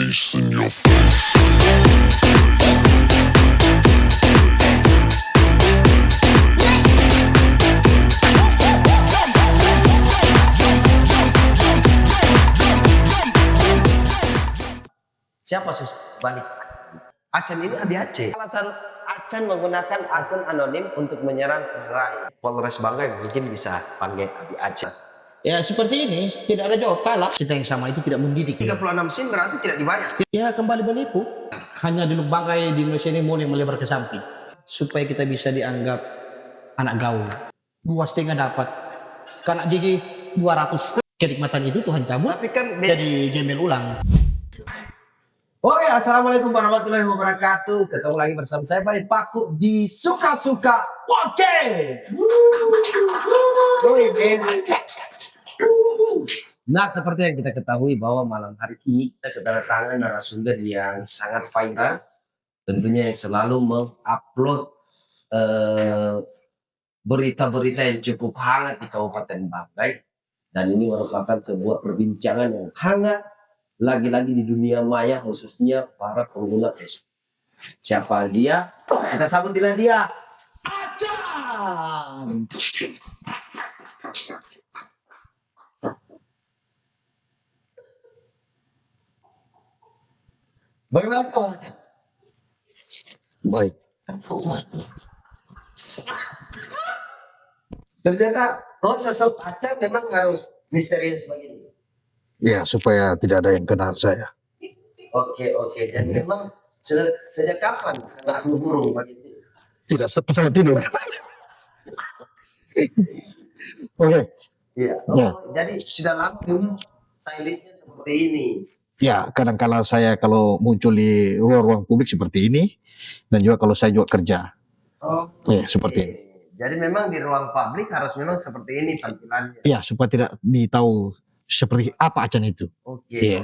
bass in your face. Siapa balik Acan ini Abi Aceh. Alasan Acan menggunakan akun anonim untuk menyerang Rai. Polres Banggai mungkin bisa panggil Abi Aceh. Ya seperti ini, tidak ada jawab kalah. Kita yang sama itu tidak mendidik. 36 SIM berarti tidak dibayar. Ya kembali menipu. Hanya di Banggai di Indonesia ini mulai melebar ke samping. Supaya kita bisa dianggap anak gaul. 2,5 dapat. Karena gigi 200. Kenikmatan itu Tuhan cabut. Tapi kan jadi gembel ulang. Oke, assalamualaikum warahmatullahi wabarakatuh. Ketemu lagi bersama saya Bayi Paku di Suka-Suka Oke. Nah, seperti yang kita ketahui bahwa malam hari ini kita kedatangan narasumber yang sangat viral, tentunya yang selalu mengupload berita-berita yang cukup hangat di Kabupaten Banggai, dan ini merupakan sebuah perbincangan yang hangat lagi-lagi di dunia maya, khususnya para pengguna Facebook. Siapa dia? Kita sambutilah dia, Acan. Bagaimana? Baik. Ternyata sosok Acan memang harus misterius begini. Ya, supaya tidak ada yang kenal saya. Oke. Jadi memang sejak kapan nggak burung begitu? Tidak sangat tidur. Oke. Iya. Ya. Jadi sudah lama memang stylishnya seperti ini. Ya, kadang-kala saya kalau muncul di ruang-ruang publik seperti ini, dan juga kalau saya juga kerja. Ya, seperti ini. Jadi memang di ruang publik harus memang seperti ini tampilannya. Ya, supaya tidak ditahu seperti apa Acan itu. Oke.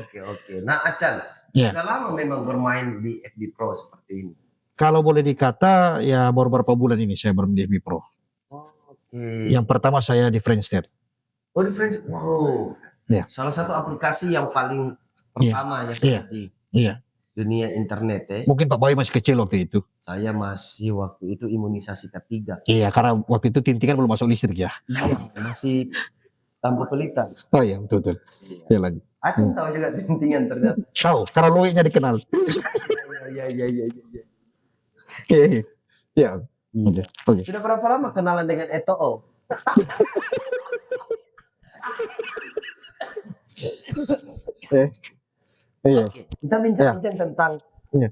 Nah, Acan, Ya. sudah lama memang bermain di FB Pro seperti ini. Kalau boleh dikata, ya baru beberapa bulan ini saya bermain di FB Pro. Oke. Yang pertama saya di Friendster. Oh, di Friends. Wow. Ya. Salah satu aplikasi yang paling pertama yang Iya. di Iya. dunia internet ya. Mungkin Pak Boy masih kecil waktu itu. Saya masih waktu itu imunisasi ketiga. Iya, karena waktu itu tintingan belum masuk listrik ya. Iya, masih tanpa pelita. Oh iya, betul. Ya lagi. Acan tahu juga tintingan ternyata. Tahu, karena loe-nya dikenal. Iya. Ya. Oke. Sudah berapa lama kenalan dengan Eto'o? Iya. Kita bincang-bincang tentang Iya.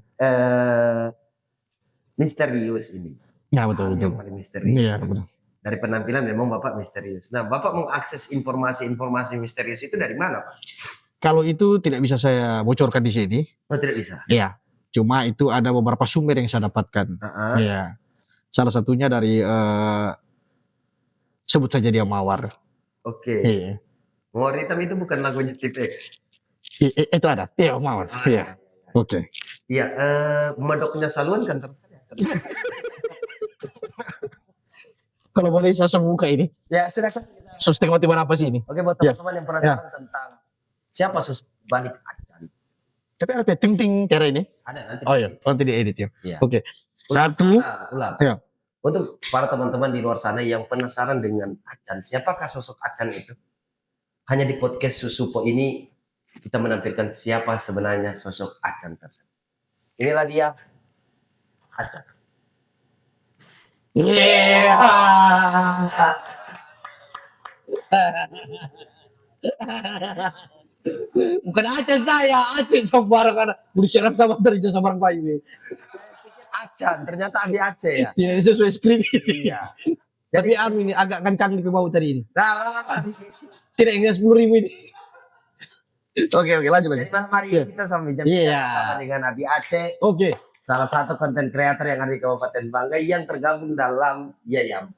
misterius ini. Ya, betul. Yang paling misterius. Iya, betul. Dari penampilan memang Bapak misterius. Nah, Bapak mengakses informasi-informasi misterius itu dari mana, Pak? Kalau itu tidak bisa saya bocorkan di sini. Oh, tidak bisa. Iya. Cuma itu ada beberapa sumber yang saya dapatkan. Iya. Salah satunya dari sebut saja dia Mawar. Oke. Iya. Mawar Hitam itu bukan lagunya Tipex. Itu ada. Iya, Mawar. Iya. Oke. Iya, medoknya Saluan kan Kalau boleh saya buka ini. Ya, silakan. Sos tengok di mana apa sih ini? Oke, buat teman-teman yang penasaran tentang siapa sosok balik Acan. Tapi ada ting cara ini. Ada nanti. Oh iya, nanti diedit ya. Iya. Oke. Satu. Ulang. Ya. Untuk para teman-teman di luar sana yang penasaran dengan Acan, siapakah sosok Acan itu? Hanya di podcast Susupo ini kita menampilkan siapa sebenarnya sosok Acan tersebut. Inilah dia, Acan. Bukan Acan saya, Acan sembarangan. Bersiaran sama terjadi sama orang bayi. Acan, ternyata Abi Aceh ya. Tidak sesuai skrip. Iya. Tapi ini agak kencang di bawah tadi ini. Nah, Tidak hingga 10.000 ini. Oke, lanjut lagi. jadi malam hari ini kita sama bersama dengan Abi Aceh, Oke. salah satu konten kreator yang ada di Kabupaten Banggai yang tergabung dalam Yayam.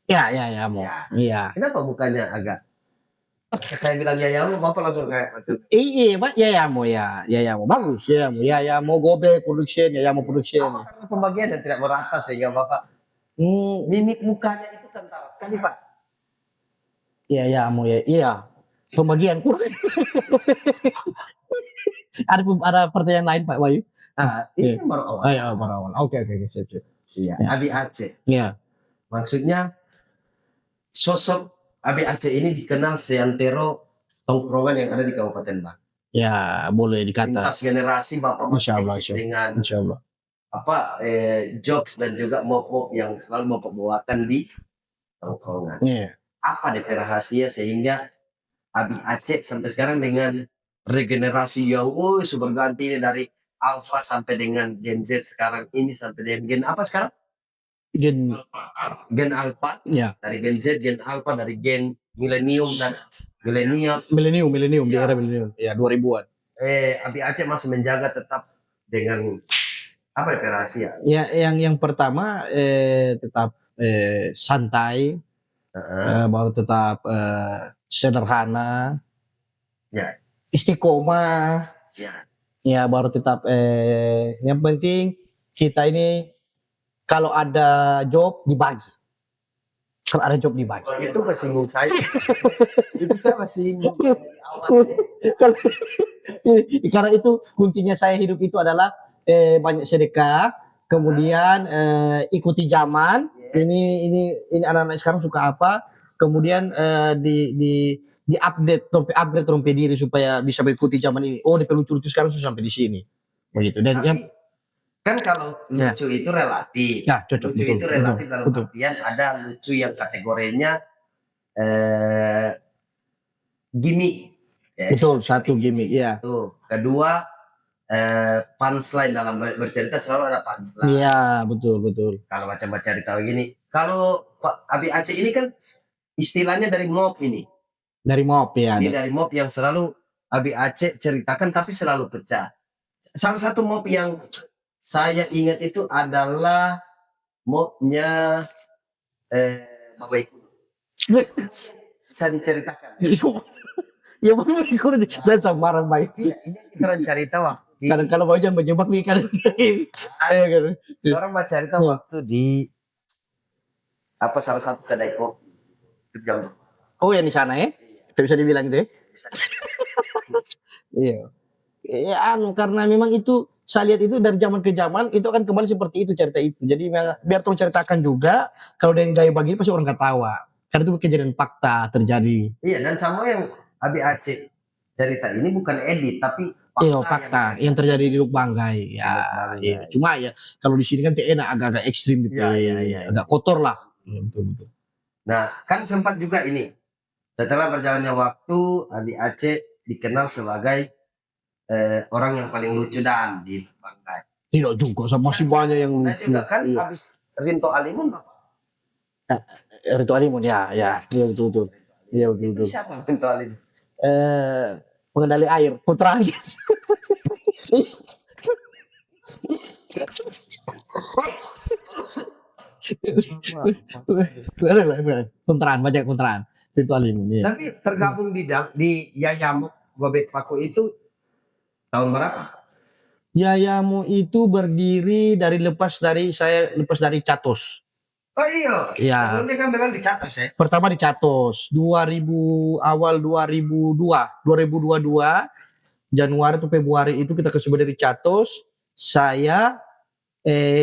Ya, mau. Iya. Kenapa bukannya agak? Saya bilang Yayam, Bapak langsung kayak macam. Iya, Pak. Ya mau bagus. Ya mau Gobe production, ya mau production. Karena pembagian yang tidak merata sehingga Bapak mimik mukanya itu kentara sekali, Pak. Iya. Pembagian kurang. ada pertanyaan lain Pak Wahyu? Nah, ini Iya. kan baru awal. Ayo, baru awal. Oke, siap. Iya, Ya. Abi Aceh. Iya. Maksudnya sosok Abi Aceh ini dikenal seantero tongkrongan yang ada di Kabupaten Bang. Ya, boleh dikata. Lintas generasi Bapak Insya masih Allah, eksis dengan Insya Allah. jokes dan juga mop-mop yang selalu Bapak bawakan di tongkrongan. Iya. Apa DP rahasia sehingga Abi Aceh sampai sekarang dengan regenerasi yang super ganti ini dari Alpha sampai dengan Gen Z sekarang ini sampai dengan Gen apa sekarang? Gen, Gen Alpha, ya. dari Gen Z, Gen Alpha, dari Gen Millennium dan Millennial. Milenium di Ya. era milenium. Ya, 2000-an. Abi Aceh masih menjaga tetap dengan apa ya rahasia? Ya, yang pertama tetap santai, baru tetap sederhana, Ya. istiqomah, Ya. ya baru tetap yang penting kita ini kalau ada job dibagi, kalau ada job dibagi. Itu masih saya. Itu saya masih Karena itu kuncinya saya hidup itu adalah banyak sedekah, kemudian ikuti zaman. Ini anak-anak sekarang suka apa, kemudian di update rompe diri supaya bisa mengikuti zaman ini. Oh, di lucu-lucu sekarang sudah sampai di sini, begitu. Dan yang kan kalau lucu itu relatif. ya cocok, Lucu betul, itu relatif dalam betul. artian ada lucu yang kategorinya gimmick. Ya. Betul, satu gimmick, ya. Tuh. Kedua punchline dalam bercerita selalu ada punchline. Iya, betul. Kalau baca cerita begini, kalau Pak Abi Aceh ini kan istilahnya dari mop ini. Dari mop ya. Ini dari mop yang selalu Abi Aceh ceritakan tapi selalu pecah. Salah satu mop yang saya ingat itu adalah mopnya Bapak Iku. Bisa diceritakan. Ya boleh ikut dan samaran baik. Iya, ini kita orang cerita waktu. Kadang kalau mau jangan menjebak nih kan. Ayo kan. Orang mau cerita waktu di apa salah satu kedai kopi. Itu jam Oh yang di sana ya? Kita bisa dibilang gitu ya? bisa. Iya. Ya karena memang itu saya lihat itu dari zaman ke zaman itu akan kembali seperti itu cerita itu. Jadi biar tolong ceritakan juga kalau ada yang gaya begini pasti orang ketawa. Karena itu kejadian fakta terjadi. Iya, dan sama yang Abi Aceh cerita ini bukan edit tapi fakta yang terjadi di Lubuk Banggai. Ya, iya. Cuma ya kalau di sini kan enak agak-agak ekstrim gitu. Iya. Agak kotor lah. Ya, betul. Nah, kan sempat juga ini setelah berjalannya waktu Abi Aceh dikenal sebagai orang yang paling lucu dan di Banggai. Tidak juga, masih banyak yang Nah lucu. juga kan habis Rinto Alimun Bapak. Rito Alimun ya, betul. Iya betul. Siapa Rinto Alimun? Pengendali air, putra banyak kontraan. Rito Alimun. Iya. Tapi tergabung di Yayamuk Bebek Paku itu tahun berapa? Yayamu itu berdiri saya lepas dari Catos. Oh iya. Iya. Sebelumnya kan memang di Catos ya. Pertama di Catos 2022 Januari atau Februari itu kita kesudah dari Catos. Saya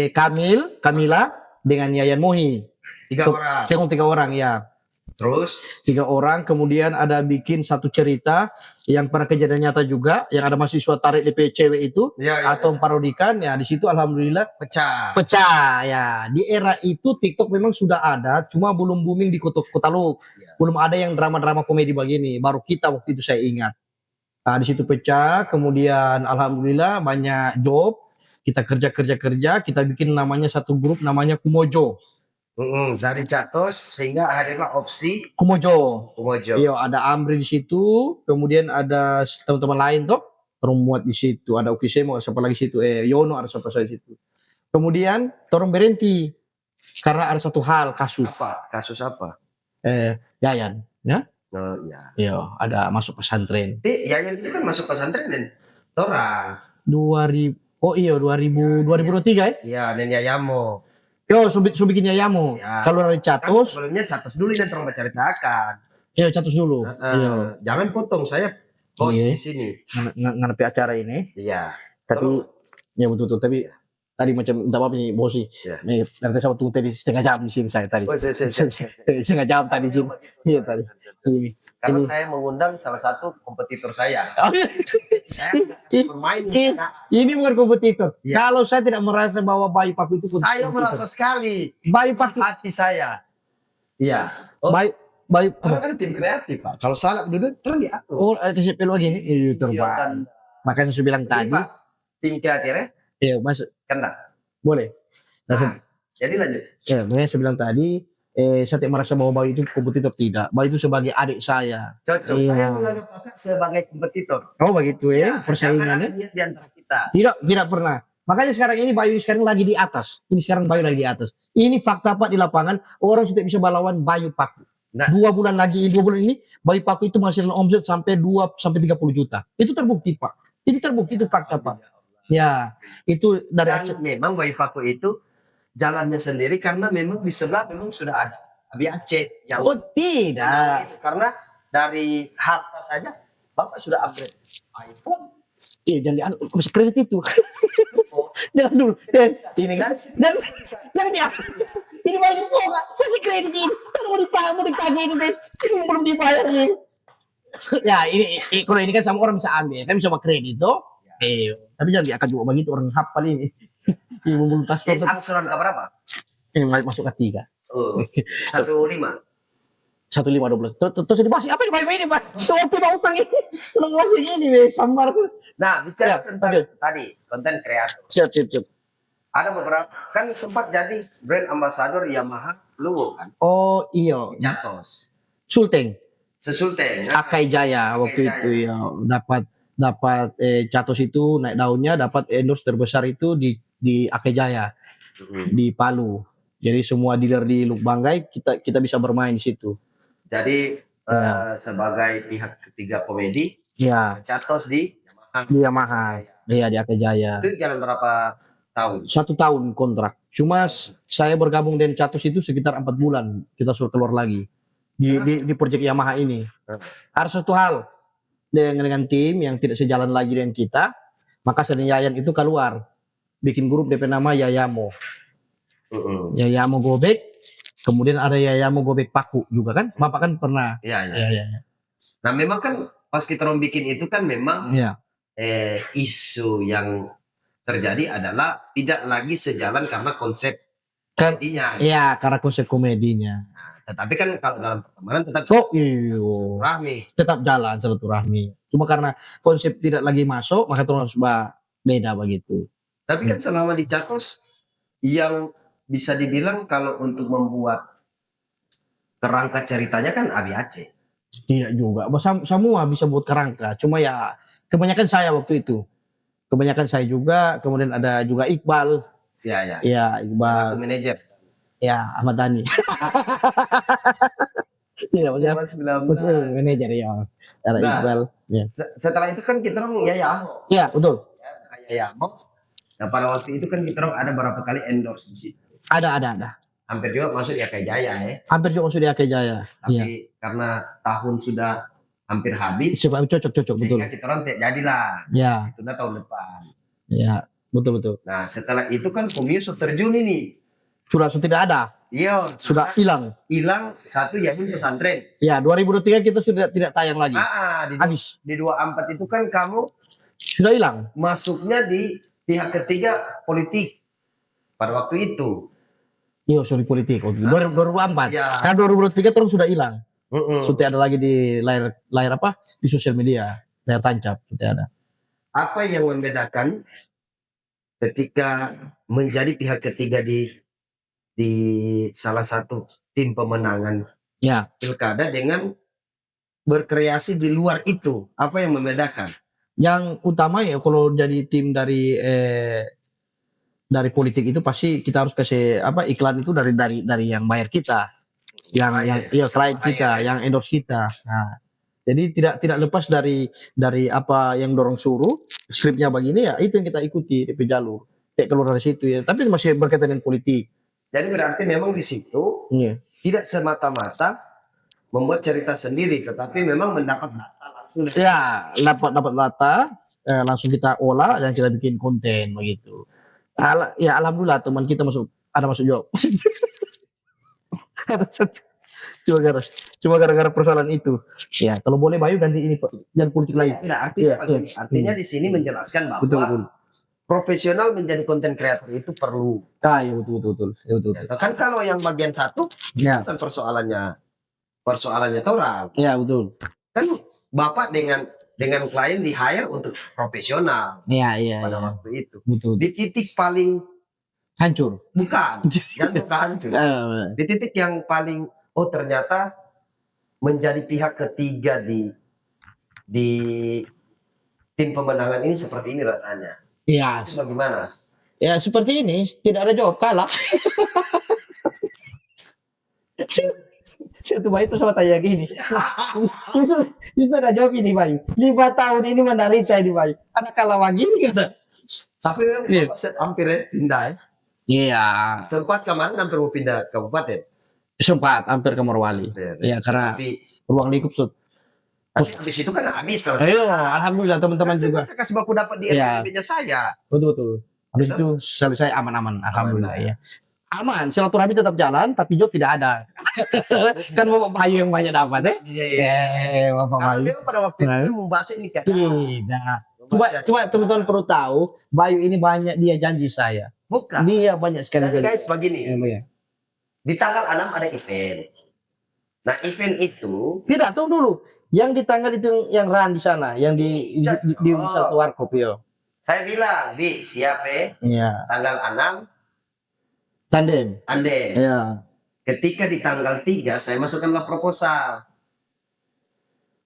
Kamila dengan Yayan Mohi. 3 orang. Tiga orang ya. Terus 3 orang, kemudian ada bikin satu cerita yang pernah kejadian nyata juga, yang ada mahasiswa tarik DP cewek itu atau parodikan ya, di situ alhamdulillah pecah ya. Di era itu TikTok memang sudah ada, cuma belum booming di kota Lu. Belum ada yang drama-drama komedi begini, baru kita waktu itu saya ingat. Nah, di situ pecah, kemudian alhamdulillah banyak job, kita kerja, kita bikin namanya satu grup namanya Kumojo. Dari Catos sehingga hadirlah opsi Kumojo. Iya, ada Amri di situ, kemudian ada teman-teman lain tuh, Romuat di situ, ada Ukisemo, siapa lagi di situ, Yono ada siapa di situ. Kemudian torong berhenti karena ada satu hal kasus. Kasus apa? Yayan, ya? Oh iya. Iya, ada masuk pesantren. Yayan itu kan masuk pesantren dan orang. 2023 ya? Iya, dan Yayamo. Yo, bikin Yayamu. Ya. Kalau dari Catos, sebelumnya Catos dulu dan terus ceritakan. Catos dulu. Jangan potong, saya Oh, Iya. di sini. Ngadepi acara ini. Iya. Tapi ya betul-betul. Tapi tadi macam minta maaf nih bos sih. Iya. Nih nanti saya tunggu tadi setengah jam di sini saya tadi. Oh, Setengah jam tadi sini. Iya tadi. Ini. Karena Ini. saya mengundang salah satu kompetitor saya. Oh, iya. Saya nggak kasih bermain Ini- Nak. Ini bukan kompetitor. Iya. Kalau saya tidak merasa bahwa Bayu Paku itu Saya kompetitor. merasa sekali Bayu Paku. hati saya. Iya. Oh, Bayu. karena kan tim kreatif, Pak. Kalau salah duduk terus diatur. Oh, saya pelu lagi ini. Iya, Iya, terbang. kan. Makanya saya bilang Jadi, tadi. Pak, tim kreatifnya Iya, Mas. kena. Boleh. Nah, jadi lanjut. Ya, makanya saya bilang tadi, saya tidak merasa bahwa Bayu itu kompetitor, tidak. Bayu itu sebagai adik saya. Cocok. Iya. Saya menganggap Kakak sebagai kompetitor. Oh begitu ya, Jangan ada persaingannya. niat di antara kita. Tidak pernah. Makanya sekarang ini Bayu sekarang lagi di atas. Ini sekarang Bayu lagi di atas. Ini fakta Pak di lapangan, orang sudah bisa melawan Bayu Paku. Nah. 2 bulan lagi, 2 bulan ini Bayu Paku itu menghasilkan omset sampai 2 sampai 30 juta. Itu terbukti Pak. Ini terbukti itu fakta Pak. Ya, itu dari Dan memang Bayu Paku itu jalannya sendiri karena memang di sebelah memang sudah ada Abi Aceh yang Oh tidak. itu. Karena dari harta saja Bapak sudah upgrade iPhone. Iya, jangan bisa kredit itu. Jangan dulu. Ini kan. Dan jangan dia. Ini banyak kok. Kasih kredit ini. Kan mau ditagih ini, guys. Ini belum dibayar nih. Ya, ini kalau ini kan sama orang bisa ambil, kan bisa pakai kredit tuh. Tapi jangan diangkat juga begitu orang hafal ini. Ini membulu tas tuh. Angsuran ke berapa? Ini masuk ke 3. Oh, 15. 1,512. Terus dibahas apa ini Pak? Tuh tiba utang ini. Udah masih ini weh sambar. Nah, bicara Ya, tentang oke. tadi konten kreator. Siap. Ada beberapa kan sempat jadi brand ambassador Yamaha Luwo kan. Oh iya, Jatos. Sulteng. Sesulteng. Akai Jaya waktu Akai itu ya dapat Catos itu naik daunnya, dapat endorse terbesar itu di Akai Jaya di Palu. Jadi semua dealer di Lubanggai kita bisa bermain di situ. Jadi Ya. sebagai pihak ketiga komedi Ya, Catos di Yamaha. di Yamaha. Iya di Akai Jaya. Itu jalan berapa tahun? 1 tahun kontrak. Cuma saya bergabung dengan Catos itu sekitar 4 bulan kita suruh keluar lagi di proyek Yamaha ini. Harus satu hal dengan tim yang tidak sejalan lagi dengan kita, maka Seni Yayan itu keluar bikin grup DP nama Yayamo. Yayamo Gobek, kemudian ada Yayamo Gobek Paku juga kan? Bapak kan pernah. Iya, iya. Iya. Nah, memang kan pas kita bikin itu kan memang Iya. isu yang terjadi adalah tidak lagi sejalan karena konsep Kan komedinya. iya karena konsep komedinya. Tetapi kan kalau dalam pertemanan tetap Kok iyo rahmi. tetap jalan silaturahmi. Cuma karena konsep tidak lagi masuk, maka terus harus beda begitu. Tapi kan selama di Catos yang bisa dibilang kalau untuk membuat kerangka ceritanya kan Abi Aceh. Tidak juga. Semua bisa buat kerangka. Cuma ya kebanyakan saya waktu itu. Kebanyakan saya juga. Kemudian ada juga Iqbal. Ya, ya. Ya Aku Iqbal. manajer. Ya Ahmad Dhani. Tidak maksudnya manajer ya. Ada Nah. Iqbal. Ya. Setelah itu kan kita ya. Ya betul. Kayak Yamo. Nah, pada waktu itu kan kita ada berapa kali endorse di situ. Ada. Hampir juga masuk ya kayak Jaya ya. Hampir juga sudah Akai Jaya. Tapi Iya. karena tahun sudah hampir habis, Coba cocok betul. sehingga kita tidak jadilah. Ya, Itu tahun depan. ya betul. Nah, setelah itu kan Komiuso terjun ini. Sudah tidak ada. Iya, Sudah hilang. hilang satu ya ini pesantren. Ya 2023 kita sudah tidak tayang lagi. Di Habis. 24 itu kan kamu Sudah hilang. masuknya di pihak ketiga politik pada waktu itu. Iya, sorry politik. 2024. Ya. Karena 2023 terus sudah hilang. Mm-mm. Sudah ada lagi di layar apa? Di sosial media. Layar tancap sudah ada. Apa yang membedakan ketika menjadi pihak ketiga di salah satu tim pemenangan Ya, pilkada dengan berkreasi di luar itu? Apa yang membedakan? yang utama ya kalau jadi tim dari politik itu pasti kita harus kasih apa iklan itu dari yang bayar kita. Yang selain kita, yang endorse kita. Nah, jadi tidak lepas dari apa yang dorong suruh, skripnya begini ya itu yang kita ikuti di jalur. Tidak keluar dari situ ya, tapi masih berkaitan dengan politik. Jadi berarti memang di situ Iya. tidak semata-mata membuat cerita sendiri, tetapi memang mendapat data langsung Ya, dapat data, langsung kita olah dan kita bikin konten begitu. Ya alhamdulillah teman kita ada masuk job. Ada satu. Cuma gara-gara persoalan itu. Ya, kalau boleh Bayu ganti ini Pak. Jangan politik lagi. Tidak, artinya, Iya, artinya di sini menjelaskan bahwa Betul betul. profesional menjadi konten kreator itu perlu. Ah, iya betul. Ya, betul. Kan kalau yang bagian satu, Ya, kan persoalannya orang. ya betul. Kan Bapak dengan klien di hire untuk profesional Iya. pada waktu itu. Betul. Di titik paling Hancur. bukan hancur. Di titik yang paling ternyata menjadi pihak ketiga di tim pemenangan ini seperti ini rasanya. Iya. Itu bagaimana? Ya seperti ini, tidak ada jawab kalah. Satu Bayu itu sama tanya gini. Bisa ada jawab ini Bayu. 5 tahun ini menderita ini Bayu. Anak kalah lagi ini kata. Tapi memang Iya. Bapak hampir pindah ya. Iya. Sempat kemarin hampir mau pindah kabupaten. Sempat hampir ke Morowali. Iya karena Tapi ruang lingkup sud. habis itu kan habis. Ayo, alhamdulillah teman-teman juga. Saya kasih baku dapat di Iya. RTB-nya saya. Betul. Habis itu selesai aman-aman, alhamdulillah ya. Aman, silaturahmi tetap jalan, tapi job tidak ada. Kan Bapak Bayu yang banyak dapat Bapak Karena Bayu. dia pada waktu itu membaca ini kan. Tidak. Cuma teman-teman perlu tahu, Bayu ini banyak dia janji saya. Bukan. Dia banyak sekali Jadi janji. guys begini. Ya. Di tanggal 6 ada event. Nah event itu Tidak, tunggu dulu. Yang di tanggal itu yang ran di sana, yang di satu warkop yo. saya bilang, Bi, siap Iya. tanggal 6 Tandem. Ande. Iya. Ketika di tanggal 3 saya masukkanlah proposal.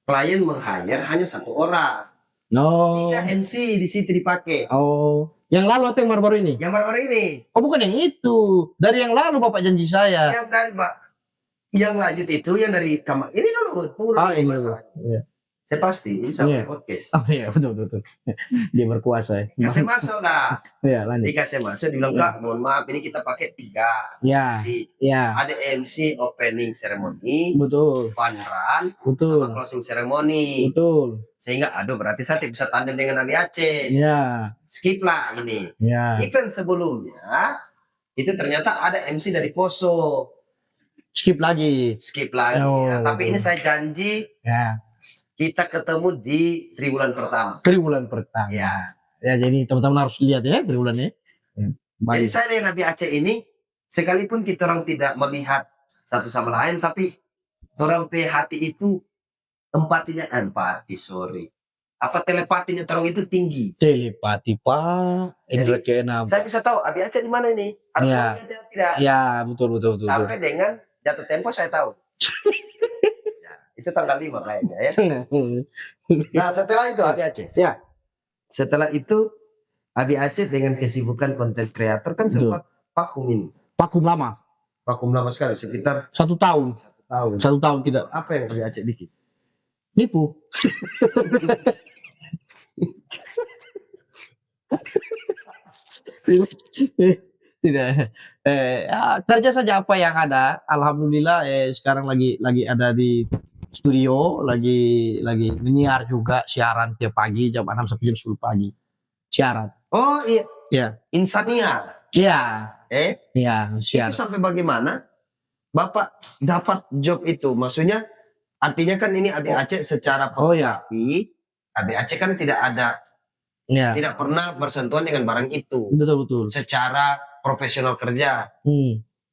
Klien meng-hire hanya 1 orang. No. 3 MC di situ dipakai. Oh. Yang lalu atau yang baru-baru ini? Yang baru-baru ini. Oh, bukan yang itu. Dari yang lalu Bapak janji saya. Yang dari Pak. Yang lanjut itu yang dari kamar. Ini dulu, tunggu dulu. Ah, ini dulu. masalahnya. Iya. Saya pasti sampai Iya. podcast. Oh iya, betul. Dia berkuasa ya. Kasih masuk lah. Iya, lanjut. Dikasih masuk, dibilang, Kak, mohon maaf ini kita pakai 3 Ya, MC. ya. Ada MC opening ceremony, Betul. fun run, Betul. sama closing ceremony. Betul. Sehingga, aduh berarti saya tidak bisa tandem dengan Nabi Aceh. Ya, Skip lah ini. ya. Event sebelumnya, itu ternyata ada MC dari Poso. Skip lagi. Skip lagi. Oh. Nah, tapi ini saya janji, Ya. kita ketemu di triwulan pertama. Triwulan pertama. Ya. Ya, jadi teman-teman harus lihat ya triwulannya. Jadi Baik. saya dengan Nabi Aceh ini, sekalipun kita orang tidak melihat satu sama lain, tapi orang pe hati itu telepatinya orang itu tinggi. Telepati Pak. Indra keenam. Saya bisa tahu Abi Aceh di mana ini. Ada Ya. orangnya atau tidak. Ya, betul. Sampai dengan jatuh tempo saya tahu. Ya, itu tanggal 5 kayaknya ya. Nah setelah itu Abi Aceh. Ya. Setelah itu Abi Aceh dengan kesibukan konten kreator kan Betul. sempat vakum ini. Vakum lama. Vakum lama sekali sekitar 1 tahun. 1 tahun. 1 tahun tidak. Apa yang Abi Aceh bikin? Nipu. Tidak. Kerja saja apa yang ada. Alhamdulillah sekarang lagi ada di studio, lagi menyiar juga siaran tiap pagi jam 6 sampai jam 10 pagi. Siaran. Oh iya, Ya. Insania. Iya. Iya, Itu siaran. sampai bagaimana Bapak dapat job itu? Maksudnya artinya kan ini Abi Aceh secara Oh ya. fotografi, Abi Aceh kan Ya. tidak pernah bersentuhan dengan barang itu Betul. secara profesional kerja.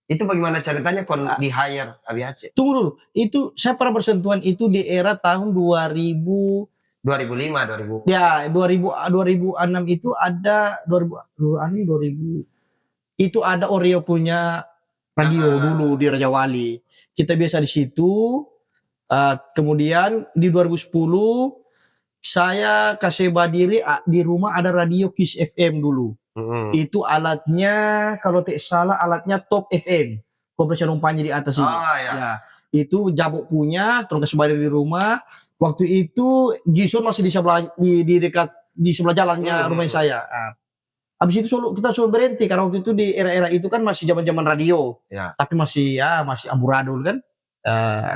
Itu bagaimana ceritanya di hire Abi Aceh? Tunggu dulu. Itu saya pernah bersentuhan itu di era tahun 2000. 2005, 2000. Ya, 2006 itu ada 2000 itu ada Oreo punya radio dulu di Raja Wali. Kita biasa di situ. Kemudian di 2010 saya kasih badiri di rumah ada radio Kiss FM dulu. Itu alatnya kalau tidak salah alatnya Top FM. Kompresor umpannya di atas ini. Oh ya. Ya, itu Jabuk punya, terus kasih badiri di rumah. Waktu itu Gison masih di dekat di sebelah jalannya rumah saya. Habis itu kita suruh berhenti karena waktu itu di era-era itu kan masih zaman-zaman radio. Ya. Tapi masih amburadul kan.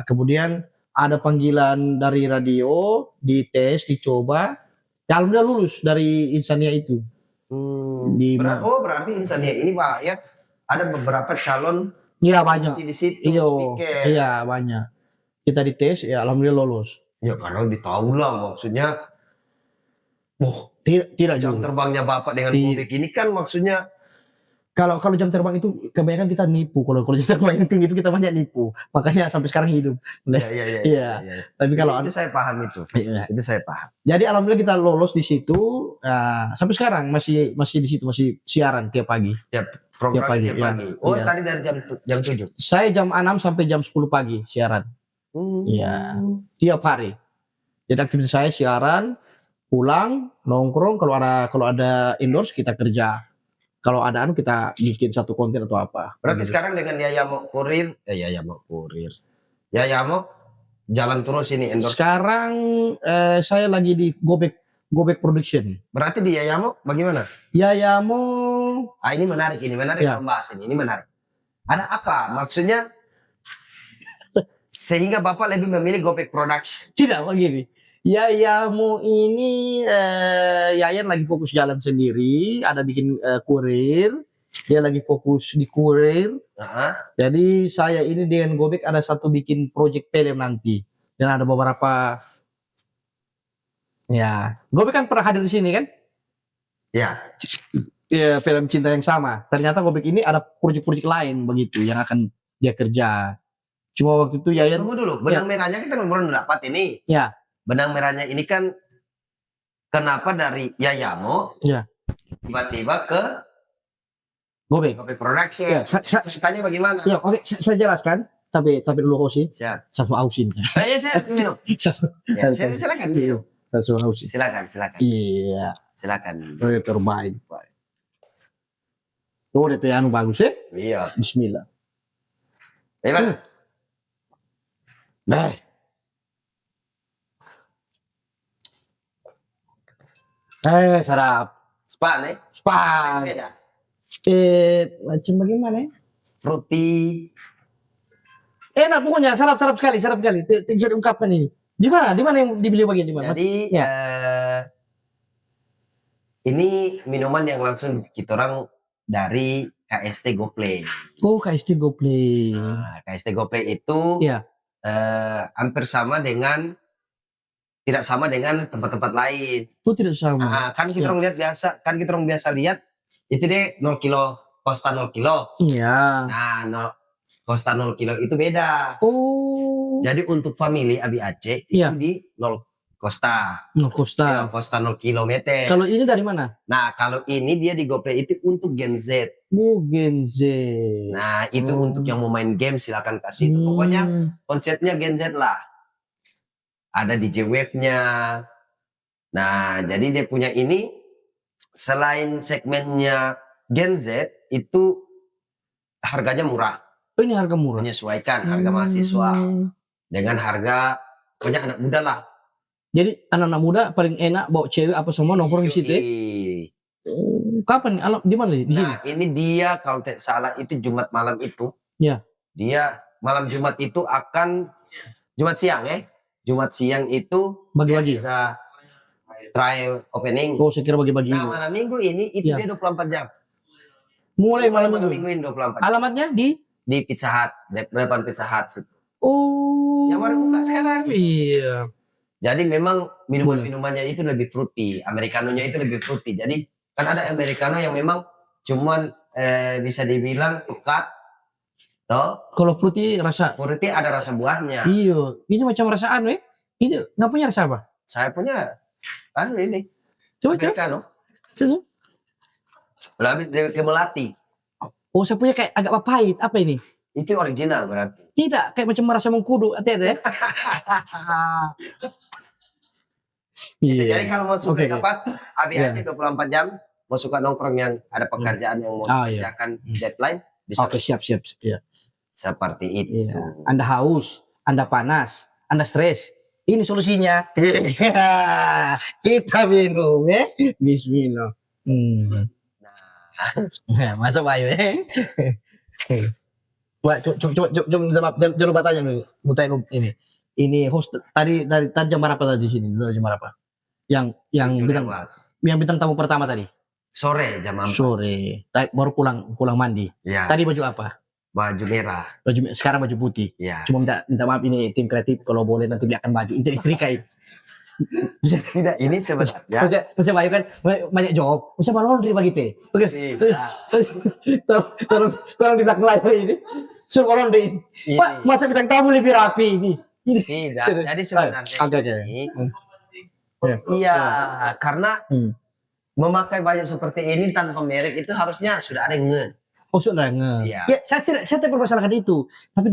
Kemudian ada panggilan dari radio, dites, dicoba. Ya, alhamdulillah lulus dari Insania itu. Berarti Insania ini Pak ya ada beberapa calon Iya banyak. isi di situ Iya, speaker. iya banyak. Kita dites, ya alhamdulillah lolos. Ya karena ditahu lah maksudnya. Tidak Jam juga. terbangnya Bapak dengan Di- Gobek ini kan maksudnya Kalau jam terbang itu kebanyakan kita nipu. Kalau jam terbang yang tinggi itu kita banyak nipu. Makanya sampai sekarang hidup. iya. Iya. Tapi kalau itu saya paham itu. Iya. Itu saya paham. Jadi alhamdulillah kita lolos di situ. Sampai sekarang masih di situ, masih siaran tiap pagi. Program Tiap pagi, tiap iya. pagi. Oh, Iya. tadi dari jam 7. Saya jam 6 sampai jam 10 pagi siaran. Iya. Tiap hari. Jadi aktivitas saya siaran, pulang, nongkrong, kalau ada endorse kita kerja. Kalau ada kita bikin satu konten atau apa. Berarti Begitu. sekarang dengan Yayamo Kurir, Yayamo jalan terus ini endorse. Sekarang saya lagi di Gobek Production. Berarti di Yayamo bagaimana? Yayamo Ini menarik Ya. pembahasan ini menarik. Ada apa? Maksudnya sehingga Bapak lebih memilih Gobek Production. tidak begini. Yayamo ini Yayan lagi fokus jalan sendiri, ada bikin kurir. Dia lagi fokus di kurir. Heeh. Jadi saya ini dengan Gobek ada satu bikin project film nanti. Dan ada beberapa ya. Gobek kan pernah hadir di sini kan? Ya. Ya, film cinta yang sama. Ternyata Gobek ini ada proyek-proyek lain begitu yang akan dia kerja. Cuma waktu itu Yayan Tunggu dulu, benang merahnya kita belum dapat ini. Ya. Benang merahnya ini kan kenapa dari Yayamo Ya. tiba-tiba ke Gobek. Gobek Production. Ya, Ceritanya bagaimana? ya oke, saya jelaskan. Tapi dulu Hoshi, Siap. satu ausin. Ya, saya minum. Ya, silakan minum. Satu ausin. Silakan. Iya, Silakan. terbaik. Oh, DP anu bagus ya? Iya. Bismillah. Bang. Nah. Sarap. Spa nih. Spa. Beda. Macam bagaimana ya? Fruity. Enak pokoknya, sarap sekali. Tidak bisa diungkapkan ini. Di mana yang dibeli bagian di mana? Jadi Ya. Ini minuman yang langsung kita orang dari KST GoPlay. Oh, KST GoPlay. Nah, KST GoPlay itu Iya. hampir sama dengan tidak sama dengan tempat-tempat lain. Oh, tidak sama. Kan kita orang lihat biasa, lihat itu deh 0 kilo, Costa 0 kilo. Iya. Nah, Costa 0 kilo itu beda. Oh. Jadi untuk family Abi Aceh Iya. itu di 0 Costa. No Costa. Ya, Costa 0 kilometer. Kalau ini dari mana? Nah, kalau ini dia di GoPlay itu untuk Gen Z. Oh, Gen Z. Nah, itu Oh. untuk yang mau main game silakan kasih itu. Pokoknya konsepnya Gen Z lah. Ada DJ Wave-nya. Nah, jadi dia punya ini selain segmennya Gen Z itu harganya murah. Oh, ini harga murah. Menyesuaikan harga mahasiswa dengan harga pokoknya anak muda lah. Jadi anak-anak muda paling enak bawa cewek apa semua nongkrong di situ. Ya? Yoi. Kapan? Di mana? Di sini. Nah, ini dia kalau tidak salah itu Jumat malam itu. Ya. Dia malam Jumat itu akan Jumat siang ya. Jumat siang itu Bagi-bagi. sudah trial opening. Oh, saya kira bagi-bagi. Nah, malam minggu ini itu Ya. dia 24 jam. Mulai malam Malam minggu. minggu ini 24 jam. Alamatnya di? Di Pizza Hut, depan Pizza Hut. Oh. Yang baru buka sekarang. Iya. Jadi memang minumannya itu lebih fruity, americanonya itu lebih fruity. Jadi kan ada americano yang memang cuman bisa dibilang pekat, toh. Kalau fruity rasa. Fruity ada rasa buahnya. Iya. Ini macam rasa anu ya? Ini nggak punya rasa apa? Saya punya ini Coba. americano. Lebih dari ke Melati. Oh, saya punya kayak agak pahit. Apa ini? Itu original berarti. Tidak, kayak macam rasa mengkudu. Hati-hati ya. Jadi kalau mau suka Oke. cepat, Aceh 24 jam. Mau suka nongkrong yang ada pekerjaan yang mau Iya. dikerjakan deadline bisa Oke, siap. Ya. seperti itu. Iya. Anda haus, Anda panas, Anda stres. Ini solusinya. Kita minum ya. Bismillah. Masuk ayo ya. Coba jangan lupa tanya dulu. Mau tanya ini. ini host tadi tadi jam berapa tadi di sini? Dari jam berapa? Yang Tujuh bintang lewat. bintang tamu pertama tadi. Sore jam 4. Sore. Baru pulang mandi. Ya, Tadi baju apa? baju merah. Sekarang baju putih. Ya. Cuma minta maaf ini tim kreatif kalau boleh nanti belikan baju itu istrikai. Tidak, ini sebenarnya Masa Bayu kan banyak job. Masa laundry bagi teh. Oke. Tolong di belakang layar ini. Suruh laundry. Pak, masa bintang tamu lebih rapi ini. tidak. Jadi sebenarnya Agak ini, Ya. iya, karena Hmm. memakai baju seperti ini tanpa merek itu harusnya sudah ada yang nge. Oh sudah nge. Iya. Ya saya tidak permasalahkan itu. Tapi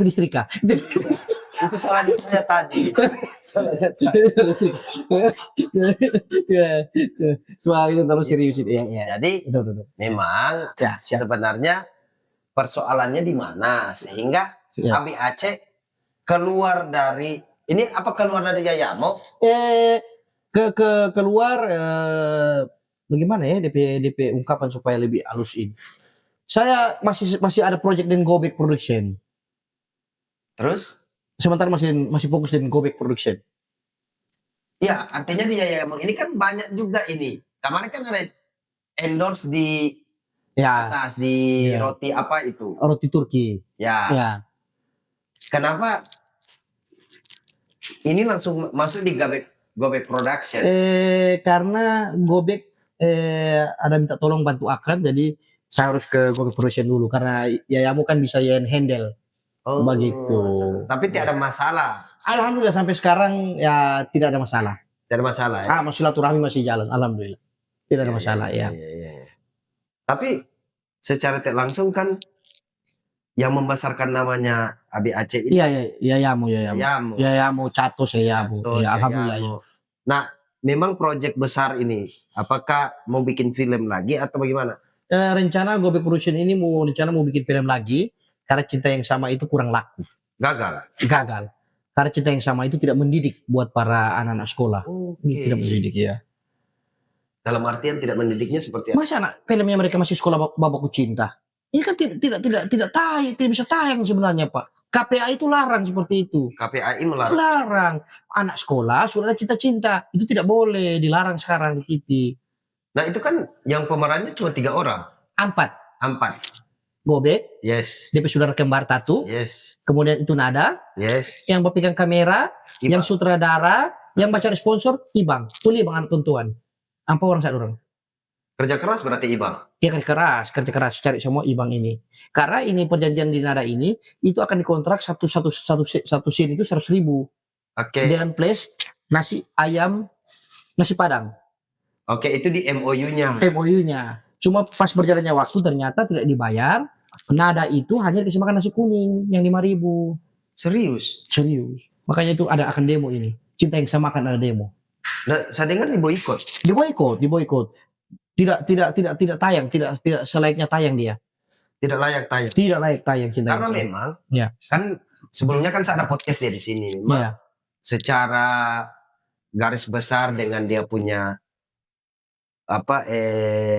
disetrika. Itu salahnya saya tadi. Salahnya saya. Soal itu terlalu serius itu. Ya. Jadi Betul. memang Ya, siap. sebenarnya persoalannya di mana sehingga Ya. Abi Aceh keluar dari ini apa keluar dari Yayamo? Keluar bagaimana ya DP ungkapan supaya lebih halus ini. Saya masih ada project dengan Gobek Production. Terus? Sementara masih fokus dengan Gobek Production. Ya, artinya di Yayamo ini kan banyak juga ini. Kemarin kan ada endorse di Ya, atas di Ya. roti apa itu? roti Turki. Ya. Ya. Kenapa ini langsung masuk di Gobek Production? Karena Gobek ada minta tolong bantu Akran, jadi saya harus ke Gobek Production dulu karena Yayamu kan bisa yang handle. begitu. Tapi tidak ada masalah. Alhamdulillah sampai sekarang ya tidak ada masalah. Tidak ada masalah ya. Masih silaturahmi masih jalan, alhamdulillah. Tidak ada masalah ya. Tapi secara tidak langsung kan yang membesarkan namanya Abi Aceh itu Iya, Yayamu. Yayamo. Yayamu Catos Yayamu. Catos, Ya, alhamdulillah. Ya. Yayamo. Nah, memang proyek besar ini, apakah mau bikin film lagi atau bagaimana? Rencana Gobek Production ini mau bikin film lagi karena cinta yang sama itu kurang laku. Gagal. Karena cinta yang sama itu tidak mendidik buat para anak-anak sekolah. Oke. Tidak mendidik ya. Dalam artian tidak mendidiknya seperti apa? Masa anak filmnya mereka masih sekolah babakku cinta? Ini kan tidak tayang, tidak bisa tayang sebenarnya Pak. KPA itu larang seperti itu. KPAI melarang. Larang. Anak sekolah sudah ada cinta-cinta. Itu tidak boleh, dilarang sekarang di TV. Nah itu kan yang pemerannya cuma 3 orang. 4. 4. Gobek, Yes. DP saudara kembar Tatu. Yes. Kemudian itu Nada, Yes. yang berpegang kamera, Ibang. yang sutradara, yang baca sponsor, Ibang. Tuli Ibang anak tontonan. Apa orang satu orang? Kerja keras berarti Ibang. Ya kerja keras cari semua Ibang ini. Karena ini perjanjian di Nada ini itu akan dikontrak satu scene itu 100.000 Oke. dengan place nasi ayam nasi padang Oke, itu di MOU-nya. MOU-nya. Cuma pas berjalannya waktu ternyata tidak dibayar. Nada itu hanya dikasih makan nasi kuning yang 5.000. Serius. Makanya itu akan demo ini. Cinta yang sama akan ada demo. Nah, saya dengar diboikot. Diboikot. Tidak tayang, tidak selayaknya tayang dia. Tidak layak tayang. Tidak layak tayang cinta. Karena yang sama. memang Ya. kan sebelumnya kan saya ada podcast dia di sini. Memang Ya. secara garis besar dengan dia punya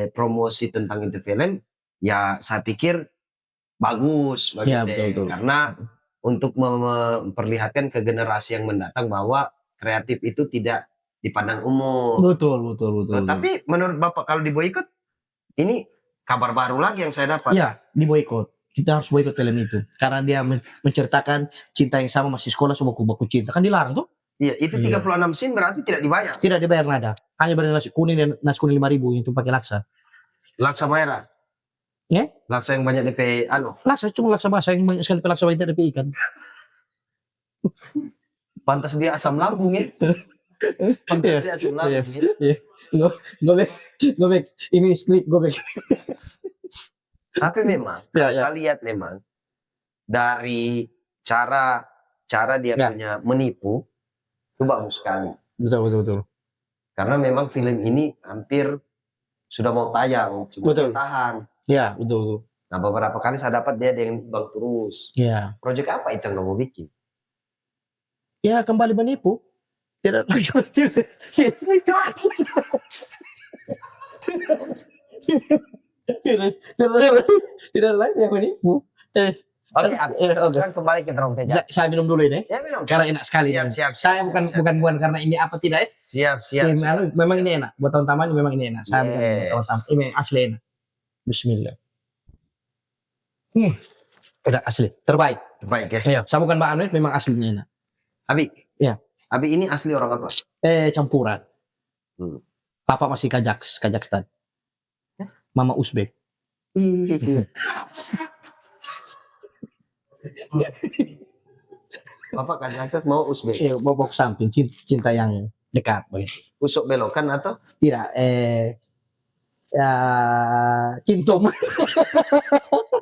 promosi tentang itu film, ya saya pikir bagus bagi Ya, dia. betul. Karena untuk memperlihatkan ke generasi yang mendatang bahwa kreatif itu tidak dipandang umum. Betul. Tapi menurut Bapak kalau diboikot, ini kabar baru lagi yang saya dapat. Ya, diboikot. Kita harus boikot film itu karena dia menceritakan cinta yang sama masih sekolah sama baku cinta kan dilarang tuh. Iya, itu Iya. 36 scene berarti tidak dibayar. Tidak dibayar nada. Hanya bayar nasi kuning dan nasi kuning 5.000 yang itu pakai laksa. Laksa merah. Ya? Laksa yang banyak DP Laksa cuma laksa basah yang banyak sekali laksa banyak DP ikan. pantas dia asam lambung ya. Pantas dia asam lambung ya. Gobek. Ini skrip Gobek. Tapi memang Ya. saya lihat memang dari cara dia Ya. punya menipu itu bagus sekali. Betul. Karena memang film ini hampir sudah mau tayang, cuma Betul. tahan. Ya, betul. Nah beberapa kali saya dapat dia dengan Bang terus. Ya. Proyek apa itu yang mau bikin? Ya, kembali menipu. Tidak lagi tidak lain yang menipu. Oke, Abi. Oke. Sekarang kembali ke terong teja. Saya minum dulu ini. Ya, minum. Karena enak sekali. Siap, ini. siap, Saya siap, bukan siap. bukan karena ini apa tidak ya. Siap, siap. Memang ini enak. Buat teman-teman memang ini enak. Saya bukan Yes. buat teman-teman. Ini asli enak. Bismillah. Enak asli. Terbaik. Terbaik ya. Iya, saya bukan Mbak Anu, memang aslinya enak. Abi. Iya. Abi ini asli orang apa? Campuran. Hmm. Papa masih Kazakhstan. Mama Uzbek. Bapak kan akses mau Uzbek. Iya, bobok samping cinta yang dekat. Usuk belokan atau? Tidak, ya Kintom.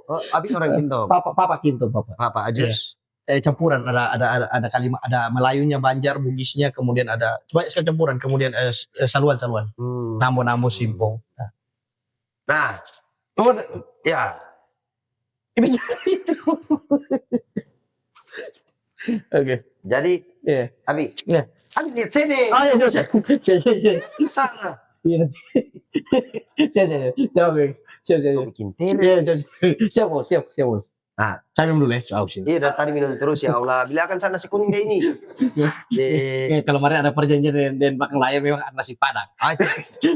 Oh, Abi orang Kintom. Papa Kintom, Papa. Papa Ajus. Campuran ada kalimat, ada Melayunya, Banjar, Bugisnya, kemudian ada banyak sekali campuran, kemudian saluan Nambo Simpong. Nah, Oh, ya. ini itu. Oke. Jadi, Iya. Abi. Iya. Abi lihat sini. Oh ya, siap. Ke sana. Iya. Siap. So bikin tere. Siap, bos. Ah. Saya minum dulu ya. Sini. Iya, dari tadi minum terus ya Allah. Bilakan sana nasi kuning deh ini. Kalau kemarin ada perjanjian dan makan layar memang ada nasi padang.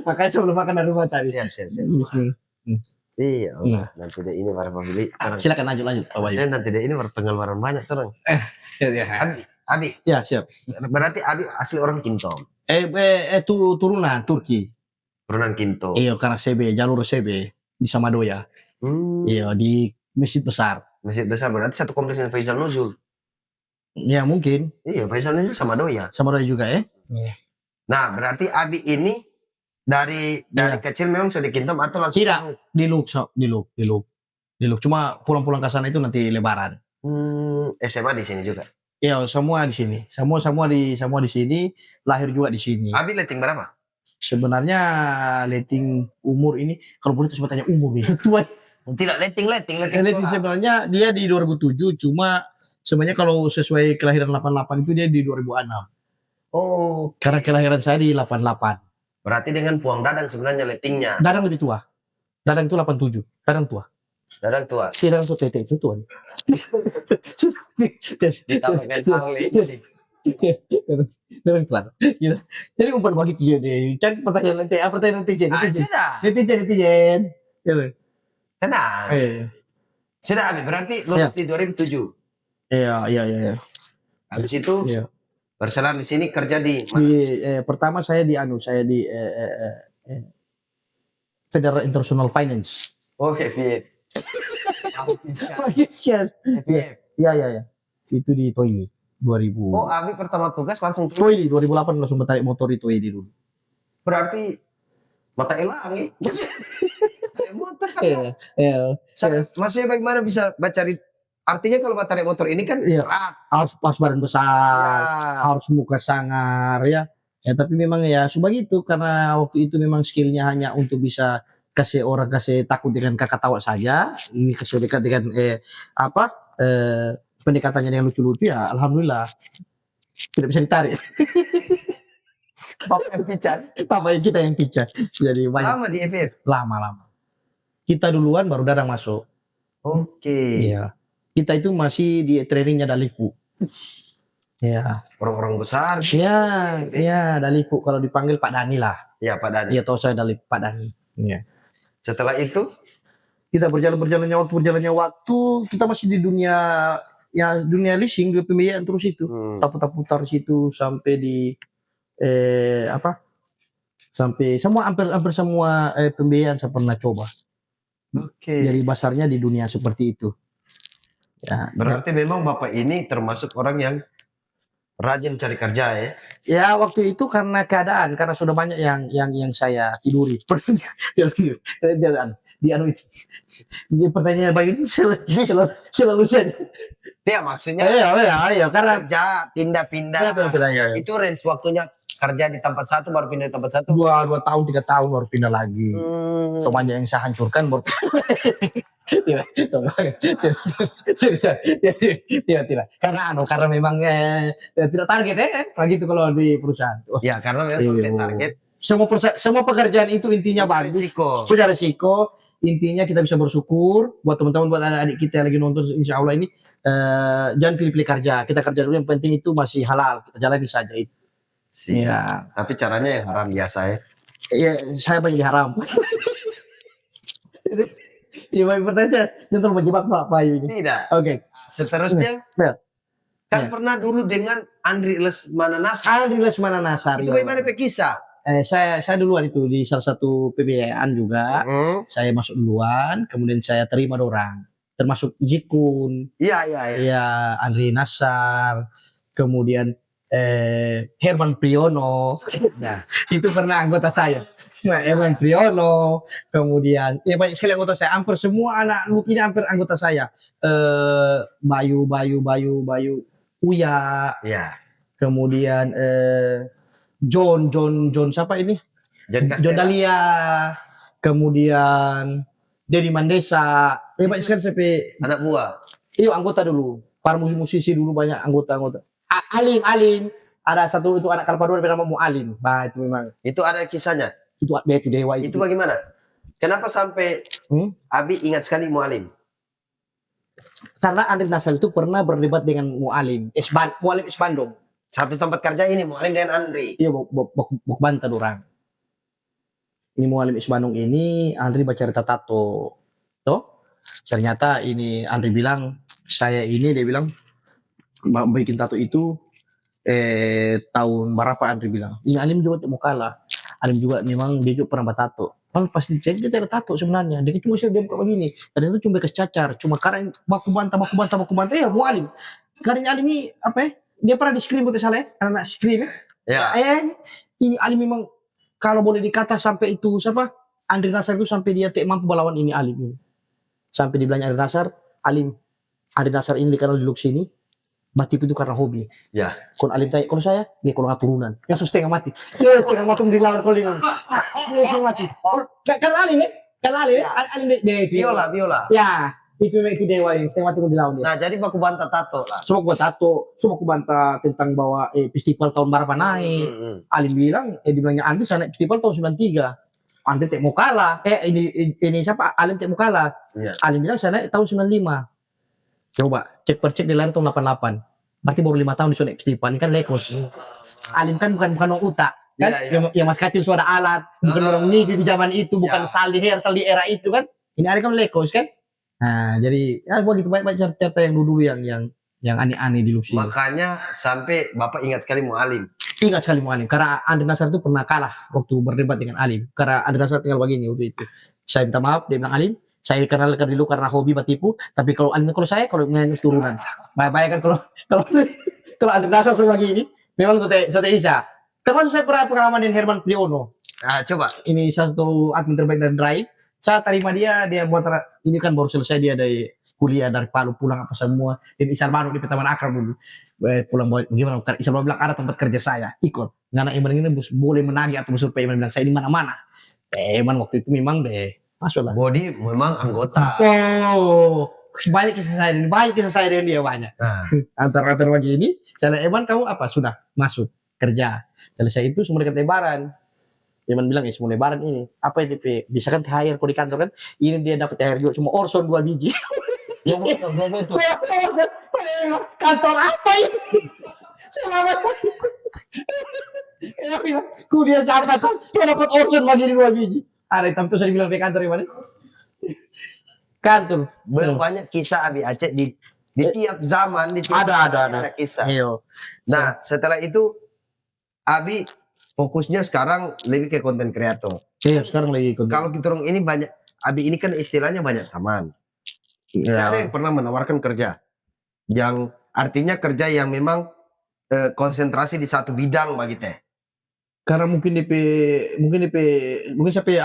Makanya sebelum makan dari rumah tadi. Siap. Iya, Allah. Nanti deh ini baru pembeli. Silakan lanjut Pak Bayu. Nanti deh ini baru pengeluaran banyak terus. Abi. Ya, siap. Berarti Abi asli orang Kintom. Itu turunan Turki. Turunan Kintom. Iya, karena jalur CB di Samadoya. Iya, di Masjid Besar. Masjid Besar berarti satu kompleks dengan Faisal Nuzul. Ya, mungkin. Iya, Faisal Nuzul sama Doya. Samadoya juga ya. Nah, berarti Abi ini dari kecil memang sudah Kintom atau langsung? Tidak, di Luk. Cuma pulang-pulang ke sana itu nanti Lebaran. SMA di sini juga. Iya, semua di sini. Semua di sini, lahir juga di sini. Abi letting berapa? Sebenarnya letting umur ini, kalau boleh itu tanya umur nih. Tua. Tidak letting Letting sebenarnya dia di 2007, cuma sebenarnya kalau sesuai kelahiran 88 itu dia di 2006. Oh, Karena kelahiran saya di 88. berarti dengan Puang Dadang sebenarnya lettingnya. Dadang lebih tua. Dadang itu 87. Dadang tua. Dadang tua. Si Dadang tete itu tua. Ditambahkan Charlie. Dadang tua. Jadi umpan begitu jadi. Kan pertanyaan netizen. Sudah. Netizen. Tenang. Sudah Abi, berarti lulus di 2007. Iya. Habis itu Iya. berselang di sini kerja di mana? Pertama saya di Federal International Finance. Oh, FIF. Sekian. FIF. Iya. Itu di Toili 2000. Oh, Abi pertama tugas langsung Toili 2008 langsung tarik motor di Toili dulu. berarti mata elang ya. Tarik motor kan. Iya. Maksudnya bagaimana bisa baca artinya kalau tarik motor ini kan Iya. berat. Harus badan besar, Ya. harus muka sangar ya. Ya tapi memang ya sebegitu karena waktu itu memang skillnya hanya untuk bisa kasih takut dengan kakak tawa saja. Ini kasih dekat dengan pendekatannya yang lucu-lucu ya. Alhamdulillah tidak bisa ditarik. Bapak yang pican. Papa kita yang picat. Jadi banyak Lama di FIF. lama. Kita duluan baru Dadang masuk. Oke. Iya. Kita itu masih di trainingnya Dalifu. Iya. Orang-orang besar. Iya, Dalifu kalau dipanggil Pak Dani lah. Ya, Pak Dani. Iya, tahu saya Dalifu Pak Dani. Iya. Setelah itu Kita berjalannya waktu, kita masih di dunia leasing, dunia pembiayaan terus itu. Putar-putar situ sampai di sampai hampir semua pembiayaan saya pernah coba. Oke. Jadi basarnya di dunia seperti itu. Ya, Berarti memang Bapak ini termasuk orang yang rajin cari kerja ya. ya waktu itu karena keadaan, karena sudah banyak yang saya tiduri. Jalan di anu itu. Dia pertanyaan baik itu selalu saja. Ya maksudnya Iya, karena kerja pindah-pindah. ya. Itu range waktunya kerja di tempat satu baru pindah di tempat satu. 2 tahun 3 tahun baru pindah lagi. So banyak yang saya hancurkan baru tidak. Karena memang tidak target begitu kalau di perusahaan. Ya karena memang target. Semua pekerjaan itu intinya bagus. Risiko. Sudah resiko. intinya kita bisa bersyukur buat teman-teman, buat adik-adik kita yang lagi nonton, insya Allah ini jangan pilih-pilih kerja. Kita kerja dulu, yang penting itu masih halal, kita jalani saja itu. Siap. Iya. Tapi caranya yang haram biasa ya. Iya, saya banyak haram. Iya, baik pertanyaan. Jangan menjebak Pak Bayu ini. Tidak. Oke. Seterusnya Nah, kan Ya. pernah dulu dengan Andri Lesmana Nasar. Andri Lesmana Nasar. Itu bagaimana Pak kisah? Saya duluan itu di salah satu PBN juga. Saya masuk duluan, kemudian saya terima dorang. Termasuk Jikun, Iya, iya, iya. ya Andri Nasar, kemudian Herman Priyono. Nah, itu pernah anggota saya. Nah, Herman Priyono, kemudian ya banyak sekali anggota saya. Hampir semua anak Luk ini hampir anggota saya. Bayu, Uya, Iya. kemudian John siapa ini? John Castella. Dahlia, kemudian Dedi Mandesa, banyak sekali sampai Anak buah. iyo anggota dulu, para musisi dulu banyak anggota. Alim, ada satu itu anak Kalpador bernama Mualim, bah itu memang Itu ada kisahnya. itu dewa Itu bagaimana? Kenapa sampai Abi ingat sekali Mualim? Karena Andri Nasar itu pernah berdebat dengan Mualim Isbandung. Satu tempat kerja ini Mualim dan Andri. Iya, bok bantah orang. Ini Mualim Isbandung ini Andri baca cerita tato. Toh, ternyata ini Andri bilang, dia bilang bikin tato itu tahun berapa Andri bilang. Ini Alim juga mau kalah. Alim juga memang dia juga pernah bertato. Kalau pasti cek dia tidak tato sebenarnya. Dia cuma dia buka begini. Ternyata cuma bekas cacar. Cuma karena baku bantah ya Mualim. Karena Alim ini apa ya? Dia pernah di screen buat salah anak screen Ya. Ini Ali memang kalau boleh dikata sampai itu siapa Andri Nasar itu sampai dia tak mampu melawan ini Alim ini. Sampai dibilangnya Andri Nasar ini dikenal di Lux ini mati itu karena hobi. Ya. Kalau Alim tanya, kalau saya dia kalau turunan yang setengah mati. Dia setengah mati dilawan kalau dia setengah mati. Kan Alim Alim dia itu. Biola. Ya. Itu dewa yang setengah mati dilawan dia. Nah, jadi baku bantah tato lah. Semua gua tato, semua aku bantah tentang bahwa festival tahun berapa naik. Alim bilang, dibilangnya Andri sana festival tahun 93. Andri tak mau kalah. Ini siapa? Alim tak mau kalah. Iya. Alim bilang sana tahun 95. Coba cek per cek di lahir tahun 88. Berarti baru 5 tahun di sana festival. Ini kan lekos. Alim kan bukan orang utak. Kan? Iya. Yang Mas Katil suara alat. Bukan orang nigri di zaman itu. Bukan Saldi era itu kan. Ini Alim kan lekos kan. Nah, jadi ya begitu baik-baik cerita yang dulu yang aneh-aneh di Luxi. Makanya sampai Bapak ingat sekali Mualim. Ingat sekali Mualim karena Andri Nasar itu pernah kalah waktu berdebat dengan Alim. Karena Andri Nasar tinggal begini waktu itu. Saya minta maaf, dia bilang Alim, saya kenalkan dulu karena hobi batipu, tapi kalau saya turunan. Bayangkan kalau Andri Nasar sudah begini, memang sudah bisa. Termasuk saya pernah pengalaman dengan Herman Priyono. Nah, coba. Ini salah satu admin terbaik dan Drive. Saya terima dia buat ini kan baru selesai dia dari kuliah dari Palu pulang apa semua. Dan Isar baru di Taman Akram dulu. Pulang gimana? Isar baru bilang ada tempat kerja saya ikut. Nggak anak Iman ini boleh menagih atau bersurvei. Iman bilang saya di mana-mana. Iman waktu itu memang masuklah. Body memang anggota. Oh, banyak kisah saya dengan dia banyak. Nah. Antar pagi ini, saya Iman kamu apa sudah masuk kerja. Selesai itu semua dekat lebaran. Iman bilang semua lebaran ini apa itu bisa kan THR kok di kantor kan ini dia dapat THR juga cuma Orson 2 biji. Ya betul. Kantor apa ini? Selamat. Kuliah sama tuh dapat Orson lagi 2 biji. Ada hitam tuh saya bilang di kantor gimana? Kantor. Banyak kisah Abi Aceh di tiap zaman di tiap ada kisah. Iyo. Nah, setelah itu Abi fokusnya sekarang lebih ke konten kreator. Iya, sekarang lagi ikut. Kalau kita orang ini banyak, Abi ini kan istilahnya banyak teman. Ya. Ada yang pernah menawarkan kerja, yang artinya kerja yang memang konsentrasi di satu bidang bagi teh. Karena mungkin sampai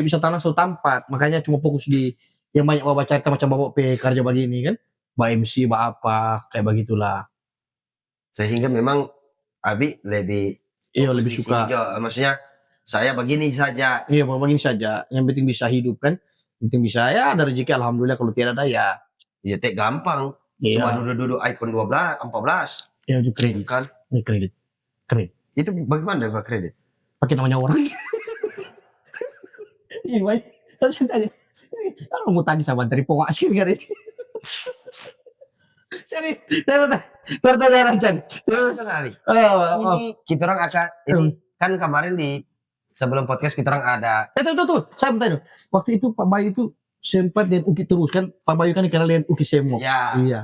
bisa tanah satu tempat, makanya cuma fokus di yang banyak bawa cerita macam bawa kerja begini kan, bawa MC, bawa apa, kayak begitulah. Sehingga memang Abi lebih suka. Maksudnya saya begini saja. Iya, begini saja. Yang penting bisa hidup kan. Yang penting bisa ya ada rezeki alhamdulillah, kalau tidak ada ya. Ya teh gampang. Iya. Cuma duduk-duduk iPhone 12, 14. Ya di kredit Kan? Di kredit. Itu bagaimana dengan kredit? Pakai namanya orang. Iya, baik. Terus saya tanya, Kalau mau tanya sama dari pokok asli kan ini. Jadi, saya pertanyaan Chan. Itu nggak, Abi? Oh, Ini kita orang akan ini kan kemarin di sebelum podcast kita orang ada tuh. Saya mau tanya. Waktu itu Pak Bayu itu sempat dan Uki terus kan. Pak Bayu kan dikenal dengan Uki Semo. ya. Iya.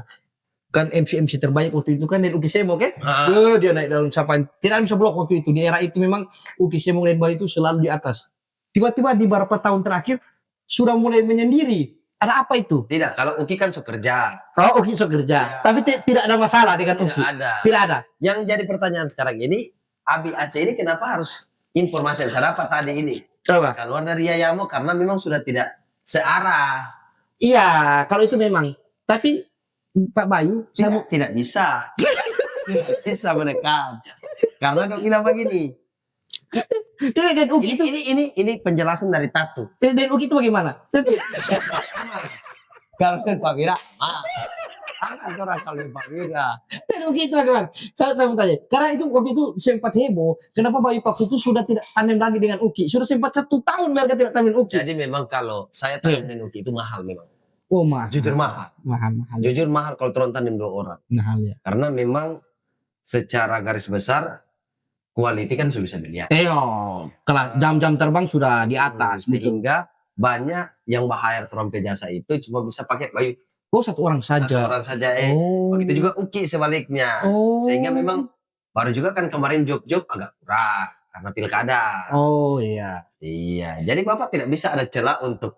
Kan MC terbaik waktu itu kan dan Uki Semo kan. Ah. Dia naik daun sapaan. Tidak bisa blok waktu itu. Di era itu memang Uki Semo dan Bayu itu selalu di atas. Tiba-tiba di beberapa tahun terakhir sudah mulai menyendiri. Ada apa itu? Tidak, kalau Uki kan suka kerja. Oh, Uki so kerja. Ya. Tapi tidak ada masalah dengan Tidak Uki. ada. Tidak ada. Yang jadi pertanyaan sekarang ini, Abi Aceh ini kenapa harus informasi yang saya dapat tadi ini Coba. keluar dari Yayamo karena memang sudah tidak searah. Iya, kalau itu memang. Tapi Pak Bayu, saya mau Tidak bisa. Tidak bisa menekan. Karena dok bilang begini. dan Uki itu Ini penjelasan dari Tatu. dan Uki itu bagaimana? Kalau kan Pak Wira, akan orang kalau Pak Wira. Dan Uki itu bagaimana? Saya mau tanya. Karena itu waktu itu sempat heboh. Kenapa Bayu waktu itu sudah tidak tandem lagi dengan Uki? Sudah sempat 1 tahun mereka tidak tandem Uki. Jadi memang kalau saya tandem dengan Uki itu mahal memang. Oh mahal. Jujur mahal. Mahal. Jujur mahal kalau turun tandem 2 orang. Mahal ya. Karena memang secara garis besar quality kan sudah bisa dilihat. Kalau jam-jam terbang sudah di atas. Betul. Sehingga banyak yang bahaya trompet jasa itu cuma bisa pakai Bayu Oh, 1 orang satu saja. orang saja. Oh. Begitu juga Uki sebaliknya. Oh. Sehingga memang baru juga kan kemarin job-job agak kurang karena pilkada. Oh iya. Iya, jadi Bapak tidak bisa ada celah untuk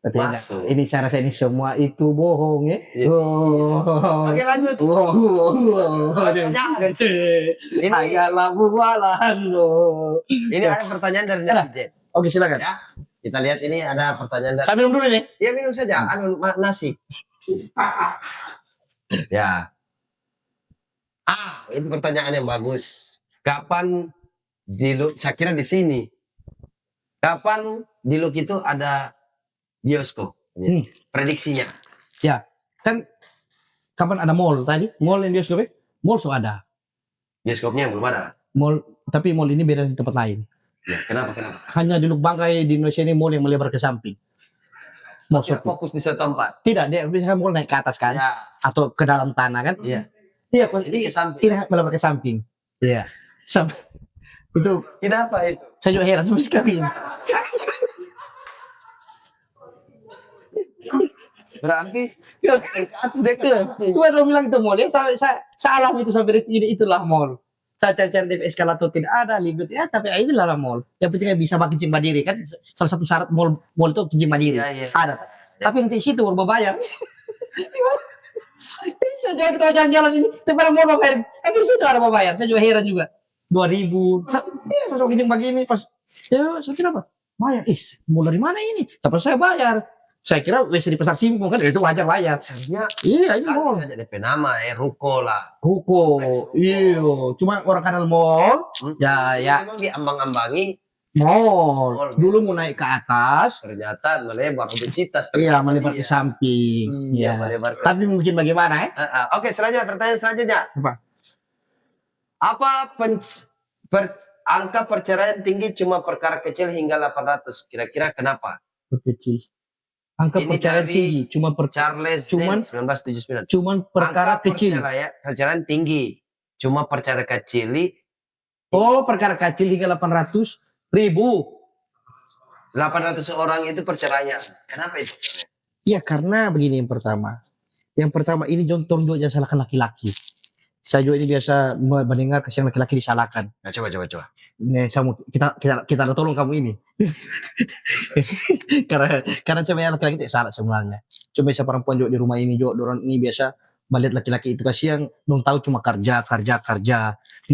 Tapi masuk. ini saya rasa ini semua itu bohong ya. Iya. Oh. Oke lanjut. Pertanyaan. Ini Ayalah bualan lo. ini ada pertanyaan dari netizen. Oke silakan. Ya, kita lihat ini ada pertanyaan dari. Saya minum dulu nih. Ya minum saja, nasi. Ya. Itu pertanyaan yang bagus. Kapan saya kira di sini. Kapan di Luk itu ada bioskop? Prediksinya. Ya, kan kapan ada mall tadi? Mall yang bioskopnya? Mall so ada. Bioskopnya belum ada. Mall, tapi mall ini beda di tempat lain. Ya, kenapa? Hanya di Lubangkai di Indonesia ini mall yang melebar ke samping. Mall Ya, satu. fokus di satu tempat. Tidak, dia bisa mall naik ke atas kan? Ya. Atau ke dalam tanah kan? Iya. Iya, Ini ke samping. ini melebar ke samping. Iya. Itu Kenapa itu? saya juga heran sama sekali. Berarti ke atas deh ke samping. Cuma dia bilang itu mall ya, saya alami itu sampai detik ini itulah mall. Saya cari-cari di eskalator tidak ada, lift ya, tapi itulah mall. Yang penting bisa pakai kencing mandiri kan, salah satu syarat mall itu kencing mandiri. Iya, iya. Ada. Tapi nanti situ baru bayar. Saya jangan kita jalan-jalan ini, tapi ada mall bayar. Tapi situ ada bayar. Saya juga heran juga. 2.000. Iya, sosok kencing begini pas. Ya, saya kira apa? Bayar. Mall dari mana ini? Tapi saya bayar. Saya kira WC di pasar Simpong kan itu wajar bayar. Sebenarnya Iya, ini kan mall. saja DP nama ruko lah. Ruko. Iya, cuma orang kenal mall. Ya, Ini ya. memang diambang-ambangi Mall. Dulu mau naik ke atas. ternyata melebar obesitas. Iya, melebar ke samping. Iya, Iya. melebar ke. Tapi mungkin bagaimana ya? Oke, selanjutnya pertanyaan selanjutnya. Apa angka perceraian tinggi cuma perkara kecil hingga 800? Kira-kira kenapa? Kecil. Angka Ini perceraian dari tinggi, Charles Cuman- Zen, 1979. cuman perkara Angka kecil. perceraian tinggi, cuma perceraian kecil. Oh, perkara kecil hingga 800.000. 800 orang itu perceraian. Kenapa itu? Iya, karena begini yang pertama. Yang pertama ini contoh juga salahkan laki-laki. Saya juga ini biasa mendengar kasihan laki-laki disalahkan. Nah, coba. Nih, kita tolong kamu ini. karena cewek laki-laki tidak salah sebenarnya. Cuma biasa perempuan juga di rumah ini juga orang ini biasa melihat laki-laki itu kasihan, dong tahu cuma kerja,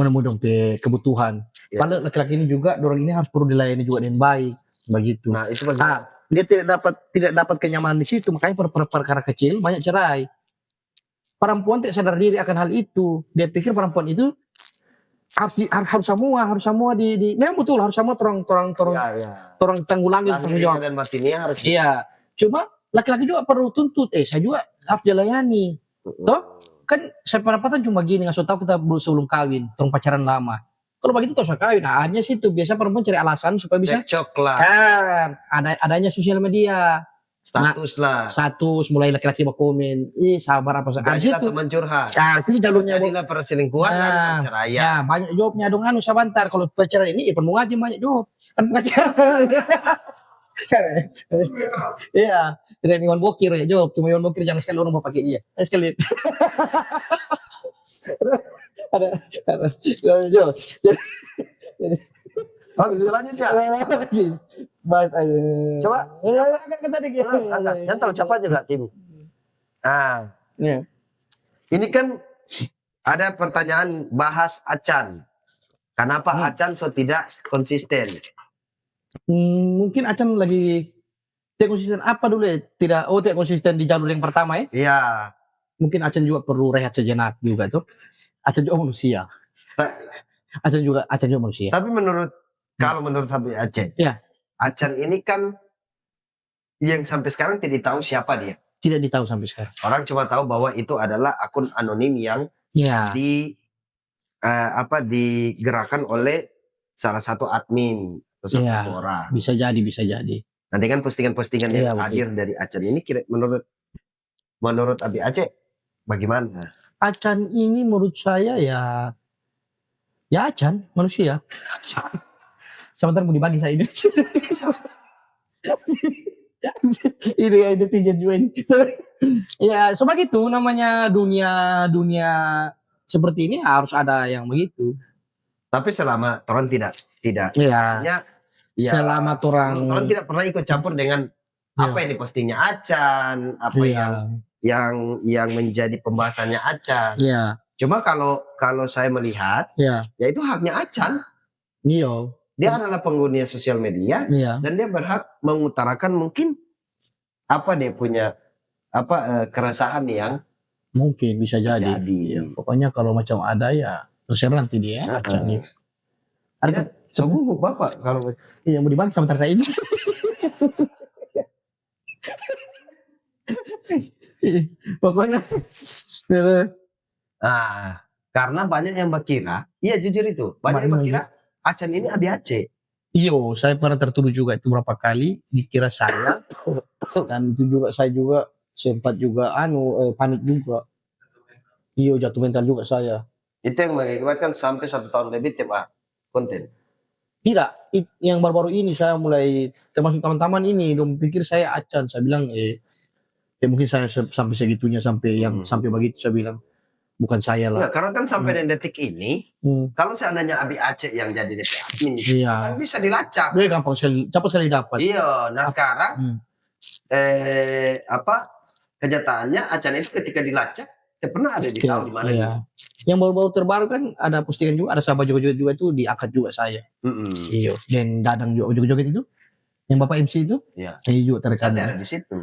menemukan kebutuhan. Ya. Padahal laki-laki ini juga orang ini harus perlu dilayani juga dengan baik, begitu. Nah, itu bagaimana? Dia tidak dapat kenyamanan di situ, makanya perkara kecil banyak cerai. Perempuan tidak sadar diri akan hal itu. Dia pikir perempuan itu harus semua di memang betul harus semua torang tanggulangi tanggung jawab. Dan batinnya harus. Iya. Cuma laki-laki juga perlu tuntut. Saya juga harus dilayani. Toh kan saya pendapatan cuma gini, nggak tahu kita sebelum kawin, torang pacaran lama. Kalau begitu tuh saya kawin. Nah, hanya situ biasa perempuan cari alasan supaya bisa Cekcok lah. kan adanya sosial media. Status lah. Status mulai laki-laki mau komen, sabar apa sabar. Jadilah Situ, teman curhat. sih jalurnya. Jadilah perselingkuhan dan perceraian. Ya, banyak jawabnya dong anu sebentar. Kalau perceraian ini penuh aja banyak jawab. Kan pacaran. Iya, tidak Iwan Bokir ya jawab. Cuma Iwan Bokir jangan sekali orang mau pakai dia. Sekali. ada jawab. Selanjutnya. Bahas aja. Coba. Tadi gitu. Jangan terlalu cepat juga tim. Ah, Ya. ini kan ada pertanyaan bahas Acan. Kenapa Acan so tidak konsisten? Mungkin Acan lagi tidak konsisten apa dulu ya? Tidak konsisten di jalur yang pertama ya. Iya. Mungkin Acan juga perlu rehat sejenak juga tuh. Acan juga manusia. Acan juga manusia. Tapi kalau menurut Habib Aceh, Iya. Acan ini kan yang sampai sekarang tidak tahu siapa dia. Tidak ditahu sampai sekarang. Orang cuma tahu bahwa itu adalah akun anonim yang Ya. digerakkan oleh salah satu admin atau salah Iya. satu orang. Bisa jadi. Nanti kan postingan-postingan Iya, yang hadir dari Acan ini menurut Abi Aceh bagaimana? Acan ini menurut saya ya Acan manusia. Sebentar mau dibagi saya ini. Ini ya netizen juga ini. Ya, sebab itu namanya dunia seperti ini harus ada yang begitu. Tapi selama Toron tidak Iya. ya, Selama orang Toron tidak pernah ikut campur dengan apa yang dipostingnya Acan, apa yang menjadi pembahasannya Acan. Iya. Cuma kalau saya melihat, Iya. ya itu haknya Acan. Iya. Dia adalah pengguna sosial media Iya. dan dia berhak mengutarakan mungkin apa dia punya keresahan yang Mungkin bisa jadi. jadi. Pokoknya kalau macam ada ya terserah nanti dia. Acan ya. Ada Sungguh Bapak kalau yang mau dibagi sebentar saya ini. Pokoknya karena banyak yang berkira, iya jujur itu, banyak yang berkira Acan ini Abi Aceh. Iyo, saya pernah tertuduh juga itu berapa kali dikira saya dan itu juga saya juga sempat juga panik juga. Iyo, jatuh mental juga saya. Itu yang mengakibatkan sampai 1 tahun lebih tiap konten. Tidak, yang baru-baru ini saya mulai termasuk teman-teman ini dong pikir saya Acan. Saya bilang ya mungkin saya sampai segitunya sampai begitu saya bilang bukan saya lah. Ya, karena kan sampai detik ini, kalau seandainya Abi Aceh yang jadi DP admin, kan bisa dilacak. Dia gampang sekali, cepat sekali dapat. Iya, nah sekarang kenyataannya Acan itu ketika dilacak, pernah ada di tahu di mana. Iya. Yang baru-baru terbaru kan ada postingan juga, ada sahabat joget juga itu diangkat juga saya. Iya, dan Dadang juga joget-joget itu, yang Bapak MC itu, saya juga terekam. Saya ada di situ.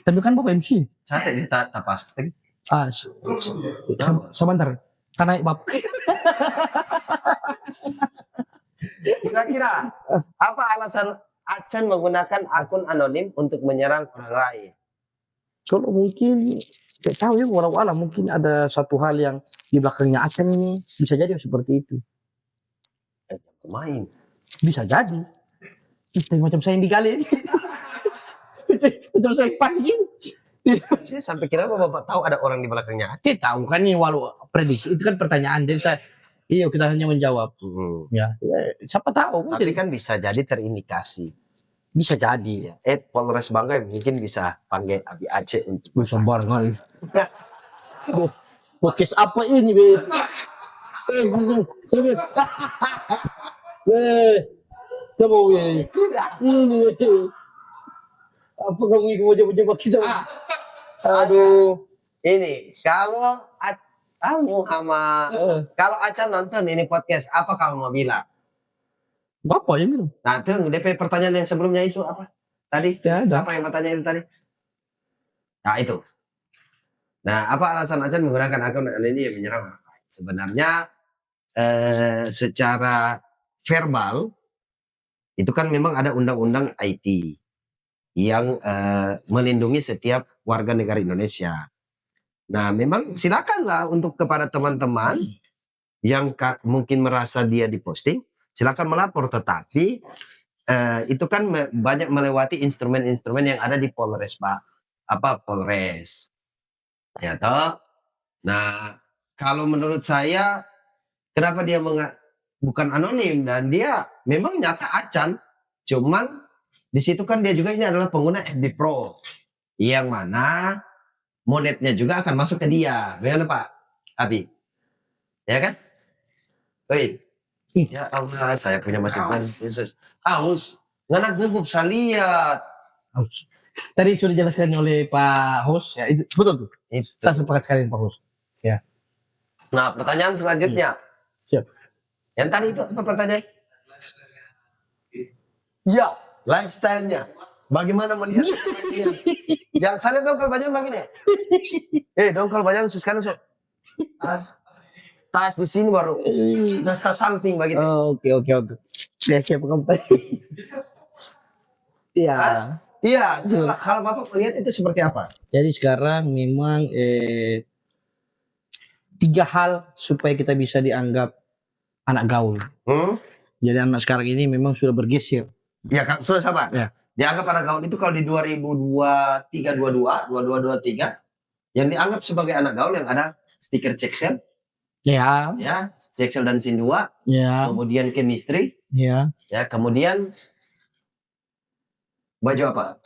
Tapi kan Bapak MC. Saya tidak pasti. Sebentar. Karena Bapak. Kira-kira apa alasan Acan menggunakan akun anonim untuk menyerang orang lain? Kalau mungkin tidak tahu ya, walau mungkin ada satu hal yang di belakangnya Acan ini bisa jadi seperti itu. Main. Bisa jadi. Itu macam saya yang digali ini. Macam saya panggil. Saya sampai kira Bapak tahu ada orang di belakangnya Aceh. Saya tahu kan ini walau prediksi itu kan pertanyaan jadi saya kita hanya menjawab. Ya, siapa tahu. Tapi kan bisa jadi terindikasi. Bisa jadi. Polres Banggai mungkin bisa panggil Abi Aceh untuk sembarangan. Podcast apa ini, Be? Kamu ini. Apa kamu mau jebak kita? Aduh. Ini kalau kalau Acan nonton ini podcast, apa kamu mau bilang? Bapak yang bilang. Nah, itu DP pertanyaan yang sebelumnya itu apa? Tadi siapa yang bertanya itu tadi? Nah, itu. Nah, apa alasan Acan menggunakan akun ini yang menyerang? Sebenarnya secara verbal itu kan memang ada undang-undang IT yang melindungi setiap warga negara Indonesia. Nah, memang silakanlah untuk kepada teman-teman yang mungkin merasa dia diposting, silakan melapor. Tetapi itu kan banyak melewati instrumen-instrumen yang ada di Polres, Pak. Polres. Ya toh. Nah, kalau menurut saya kenapa dia bukan anonim dan dia memang nyata acan, cuman di situ kan dia juga ini adalah pengguna FB Pro yang mana monetnya juga akan masuk ke dia. Bagaimana Pak Abi? Ya kan? Woi, ya Allah, saya punya masukan Yesus. Aus, ngana gugup saya lihat. Aus. Tadi sudah dijelaskan oleh Pak Hos, ya itu betul tuh. Saya sepakat sekali dengan Pak Hos. Ya. Nah, pertanyaan selanjutnya. Siap. Yang tadi itu apa pertanyaan? Ya, lifestyle-nya. Bagaimana melihat dia? Yang saya dongkol banyak begini. Dongkol banyak suskan so. Tas di sini baru. Tas samping begitu. Oke. Ya, siap kamu tadi. Iya. Iya, kalau Bapak melihat itu seperti apa? Jadi sekarang memang 3 hal supaya kita bisa dianggap anak gaul. Jadi anak sekarang ini memang sudah bergeser. Ya, Kak, sudah sabar. Ya. Dianggap anak gaul itu kalau di 2023-22 yang dianggap sebagai anak gaul yang ada stiker Checksel, Ya. Checksel dan Sin 2, Ya. kemudian chemistry, Ya. kemudian baju apa?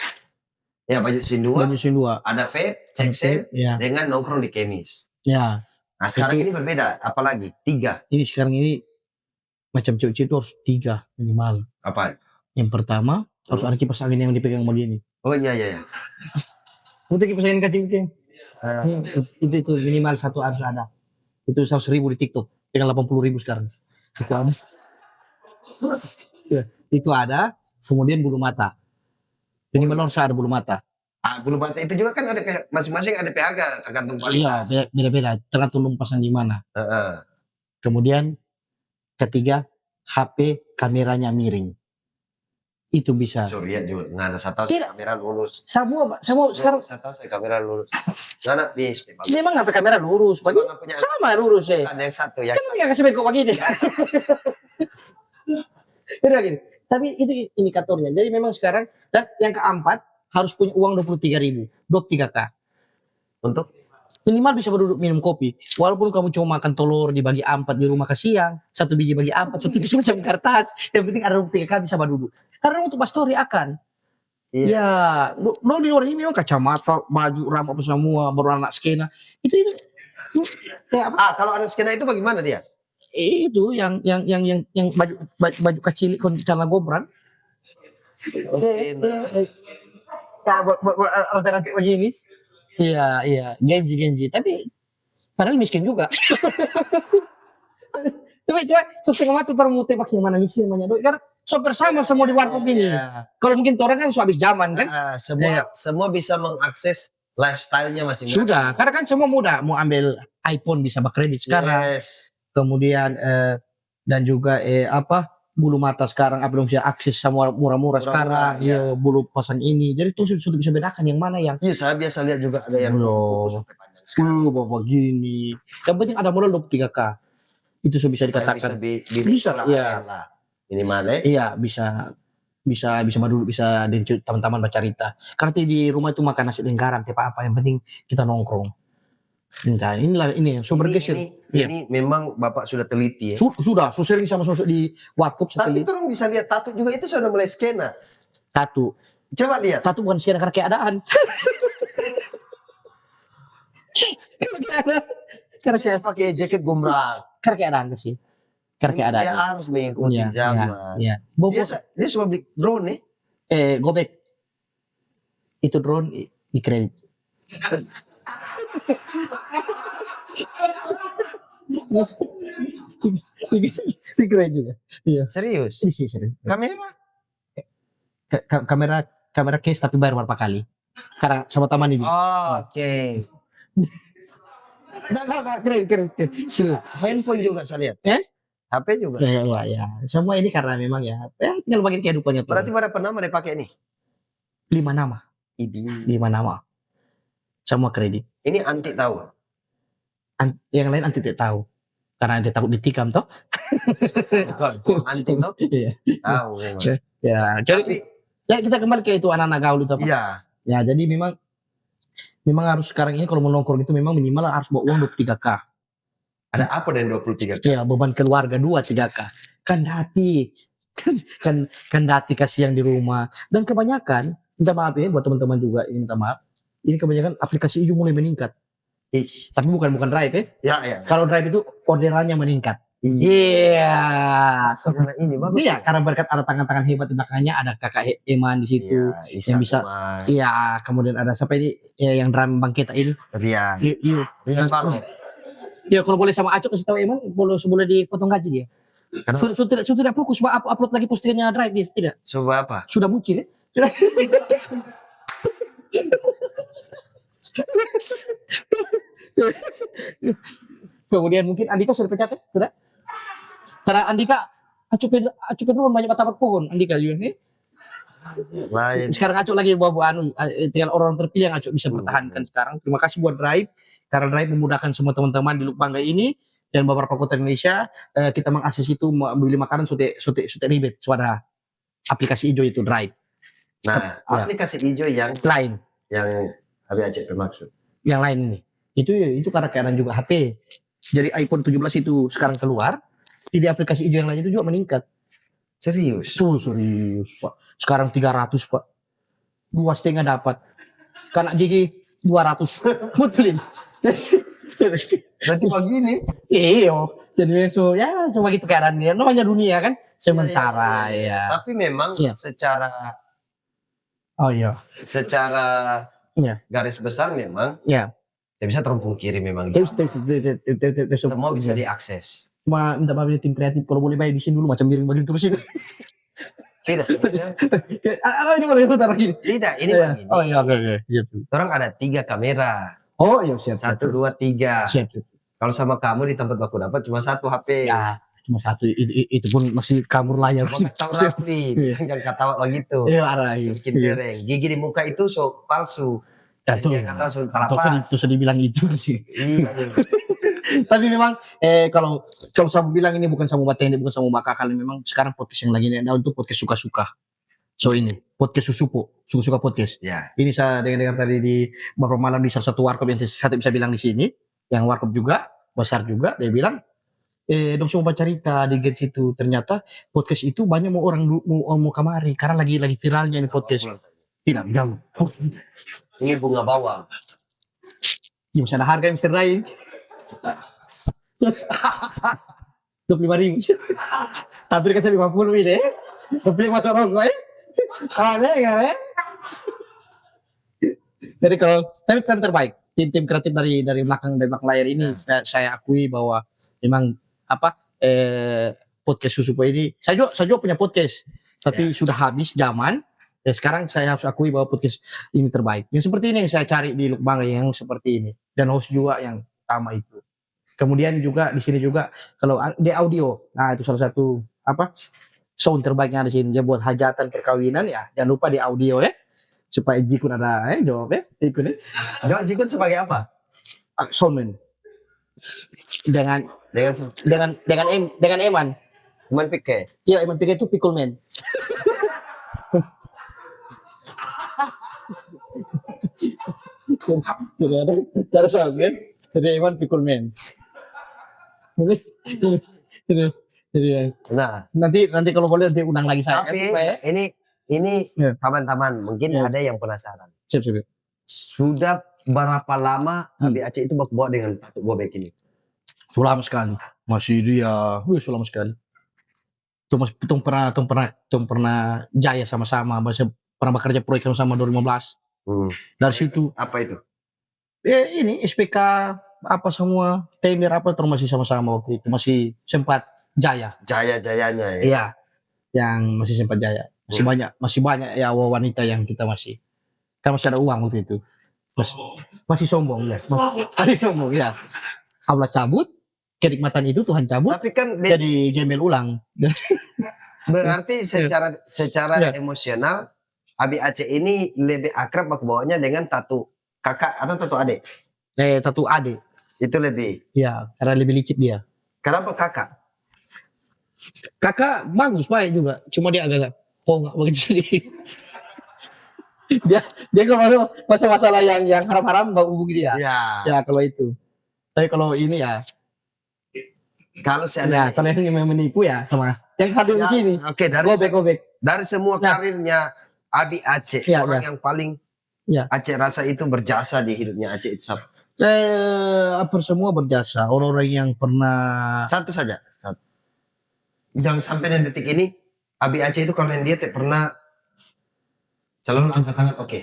Ya, baju Sin 2, Baju Sin 2. ada vape, Checksel, Ya. dengan nongkrong di kemis. Ya. Nah, sekarang ini berbeda, apalagi 3. Ini sekarang ini macam cewek itu harus 3 minimal. Apa? Yang pertama harus ada kipas angin yang dipegang sama dia nih. Oh iya. Untuk kipas angin kecil itu. Itu minimal 1 harus ada. Itu 100.000 di TikTok dengan 80.000 sekarang. Itu ada. Ya, itu ada. Kemudian bulu mata. Minimal harus ada bulu mata. Bulu mata itu juga kan ada masing-masing ada harga tergantung kualitas. Iya, beda-beda. Tergantung pasang di mana. Kemudian ketiga, HP kameranya miring. Itu bisa. Surya juga nggak ada satu kamera lurus. Semua sekarang. Saya kamera lurus. Nggak ada bis. Memang HP kamera lurus. Sama lurus ya. Ada yang satu ya. Kan nggak kasih bengkok begini. Gini. Tapi itu indikatornya. Jadi memang sekarang dan yang keempat harus punya uang 23.000, 23K. Untuk minimal bisa berduduk minum kopi. Walaupun kamu cuma makan telur dibagi 4 di rumah ke siang, 1 biji bagi 4, so tipis macam kertas. Yang penting ada 23K bisa berduduk. Karena untuk pastori akan. Iya. Ya, lo di luar ini memang kacamata, baju, rambut apa semua, baru anak skena. Itu. Ya, kalau anak skena itu bagaimana dia? Itu yang baju kecil celana gobran. Ya buat alternatif begini. Iya, genji. Tapi padahal miskin juga. Tapi setengah mati orang mau tebak yang mana miskin mana doi. Karena bersama semua di warkop ini. Kalau mungkin orang kan habis zaman kan. Semua bisa mengakses lifestyle-nya masing-masing. Sudah, karena kan semua mudah. Mau ambil iPhone bisa berkredit sekarang. Yes. Kemudian dan juga bulu mata sekarang belum bisa akses sama murah-murah sekarang. Ya, bulu pasang ini. Jadi itu sudah bisa bedakan yang mana yang. Iya, saya biasa lihat juga ada yang bawa gini. Yang penting ada modal 23K. Itu sudah bisa dikatakan. Bisa lah. Iya. Minimal Iya, bisa dulu bisa teman-teman baca cerita. Karena di rumah itu makan nasi dan garam, apa yang penting kita nongkrong. Nah, ini sumber geser. Ini memang Bapak sudah teliti ya. Sudah sering sama sosok di warkop. Tapi orang bisa lihat tato juga itu sudah mulai skena. Tato. Coba lihat. Tato bukan skena karena keadaan. Karena saya pakai jaket gombrang. Karena keadaan sih. Karena keadaan. Dia harus mengikuti zaman. Iya. Dia suka beli drone nih. Gobek. Itu drone di kredit. Keren juga. Iya. Serius? Ini sih serius. Kamera case tapi bayar berapa kali? Karena sama taman ini. Oke. Keren. Handphone juga saya lihat. HP juga. Ya. Semua ini karena memang ya tinggal bagian kehidupannya. Berarti berapa nama dia pakai nih? 5 nama. 5 nama. Semua kredit. Ini anti tahu. Yang lain anti tidak tahu. Karena dia takut ditikam toh. Bukan, kok anting tuh. Iya. Tahu memang. Ya, Tapi jadi ya kita kembali ke itu anak-anak gaul itu apa? iya, Ya, jadi memang harus sekarang ini kalau mau nongkrong itu memang minimal harus bawa uang 23K. ada apa dengan 23 Ya, beban keluarga 2-3K. Kan hati. Kan hati kasih yang di rumah. Dan kebanyakan, minta maaf ya buat teman-teman juga, ini minta maaf. Ini kebanyakan aplikasi itu mulai meningkat. Ih, Tapi bukan drive ya. ya ya. Kalau drive itu orderannya meningkat. Iya. Iya. Karena ini bagus. Iya, karena berkat ada tangan-tangan hebat di belakangnya, ada kakak Eman di situ. Iya, yang bisa. Iya, kemudian ada siapa ini ya, yang drum bang kita ini. Rian. Iya. Rian banget. Ya kalau boleh sama Acok kasih tahu Eman, boleh dipotong gaji dia. Karena Sudah tidak fokus upload lagi postingannya drive dia tidak. coba apa? Sudah muncul ya. Kemudian mungkin Andika sudah pecat ya? Sudah? Karena Andika Acuk dulu banyak mata pohon Andika juga nih. Lain. Sekarang Acuk lagi bawa tinggal orang terpilih yang Acuk bisa pertahankan sekarang. Terima kasih buat Drive karena Drive memudahkan semua teman-teman di Lubangga ini dan beberapa kota Indonesia. Kita mengakses itu membeli makanan sote ribet suara aplikasi hijau itu Drive. Nah, Ya. aplikasi hijau yang Lain Abi Aceh bermaksud. yang lain ini. Itu karena keadaan juga HP. Jadi iPhone 17 itu sekarang keluar, di aplikasi hijau yang lain itu juga meningkat. Serius? Serius Pak. Sekarang 300 Pak. 2,5 dapat. Karena gigi 200. Mutlim. Berarti begini. Iya. Jadi cuma gitu keadaannya. Namanya dunia kan. Sementara ya. Tapi memang Iya. secara Iya. Iya. garis besar memang Iya. tidak bisa terpungkiri memang. Semua bisa diakses. Cuma minta maaf tim kreatif kalau boleh bayar di sini dulu macam miring terus ini. Tidak. Ini boleh putar lagi. Tidak, ini Iya. begini. Oh iya oke. Siap. Orang ada 3 kamera. Oh iya siap. 1, 2, 3. Siap. Kalau sama kamu di tempat aku dapat cuma 1 HP. Ya, cuma satu itu pun masih kabur layar. Mau tahu Rafli, jangan katawa begitu. Iya, arah iya. Bikin tereng. Gigi di muka itu palsu. Ya, tuh. Dia kata so kalapas. Terus dibilang itu sih. Iya. Tapi memang kalau saya bilang ini bukan sama teknik, bukan sama bakal memang sekarang podcast yang lagi ada untuk podcast suka-suka. So ini podcast suka-suka podcast. Ya. Ini saya dengar tadi di beberapa malam di salah satu warkop yang saya bisa bilang di sini, yang warkop juga besar juga, dia bilang dong coba cerita di Gens itu ternyata podcast itu banyak mau orang mau kamari karena lagi viralnya ini podcast. Tidak jam. Ini bunga bawang. Ya masih ada harga yang Mr. Rai. 25.000. Tapi dikasih 50 ini. Tapi masa rokok ya. Aneh ya. Jadi tapi kan terbaik. Tim kreatif dari belakang layar ini saya akui bahwa memang podcast Susupo ini saya juga punya podcast tapi sudah habis zaman. Ya sekarang saya harus akui bahwa podcast ini terbaik. Yang seperti ini yang saya cari di Lubangga yang seperti ini dan host juga yang sama itu. Kemudian juga di sini juga kalau di audio, nah itu salah satu sound terbaiknya di sini. Dia buat hajatan perkawinan ya, jangan lupa di audio ya supaya Jikun ada jawab ya. Jikun ya. Jikun sebagai apa? Soundman. Dengan Eman. Eman Pike. Iya Eman Pike itu Pickle Man. Ada sound kan? Jadi Eman Pickle Man. Nah, nanti kalau boleh nanti undang lagi saya. Tapi ini Ya. teman-teman mungkin Ya. ada yang penasaran. Siap. Sudah berapa lama Abi Aceh itu bawa dengan Patuk Bobek ini? Sudah lama sekali. Masih dia, sudah lama sekali. Tung pernah jaya sama-sama, masih pernah bekerja proyek sama 2015. Dari situ Apa itu? ini SPK apa semua tender terus masih sama-sama waktu itu masih sempat jaya. Jaya-jayanya ya. Iya. Yang masih sempat jaya. Masih banyak ya wanita yang kita masih ada uang waktu itu. Masih sombong ya. Masih sombong ya. Allah cabut, kenikmatan itu Tuhan cabut. Tapi kan jadi gembel ulang. berarti secara Ya. emosional Abi Aceh ini lebih akrab bawanya dengan Tatu kakak atau Tatu adik? Tatu adik. Itu lebih. Ya, karena lebih licik dia. Kenapa kakak? Kakak bagus, baik juga. Cuma dia agak-agak nggak begitu sih. Dia kalau masalah yang haram-haram nggak hubungi dia. Ya, Ya kalau itu. Tapi kalau ini ya, kalau ya seandainya kalau yang menipu ya sama yang hadir di ya, sini. oke, Gobek. dari semua Ya. karirnya Abi Aceh, Ya, orang ya. yang paling Ya. Aceh rasa itu berjasa di hidupnya Aceh itu siapa? Apa semua berjasa. Orang-orang yang pernah Satu saja, satu. Yang sampai dan detik ini Abi Aceh itu kalau yang dia tak pernah selalu angkat tangan, oke.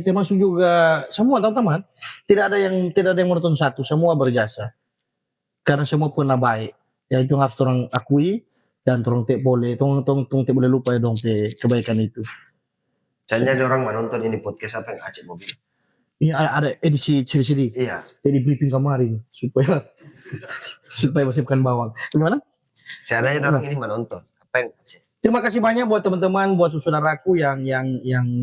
termasuk juga semua teman-teman. Tidak ada yang menonton satu, semua berjasa. Karena semua pernah baik. Ya itu harus orang akui dan orang tak boleh, tong tak boleh lupa ya dong kebaikan itu. Misalnya ada orang menonton ini podcast apa yang Aceh mau bilang. Ini ada edisi CD. Iya. Jadi briefing kemarin supaya masifkan bawang. Gimana? Seandainya ada orang ini menonton, apa yang Aceh? Terima kasih banyak buat teman-teman, buat saudaraku yang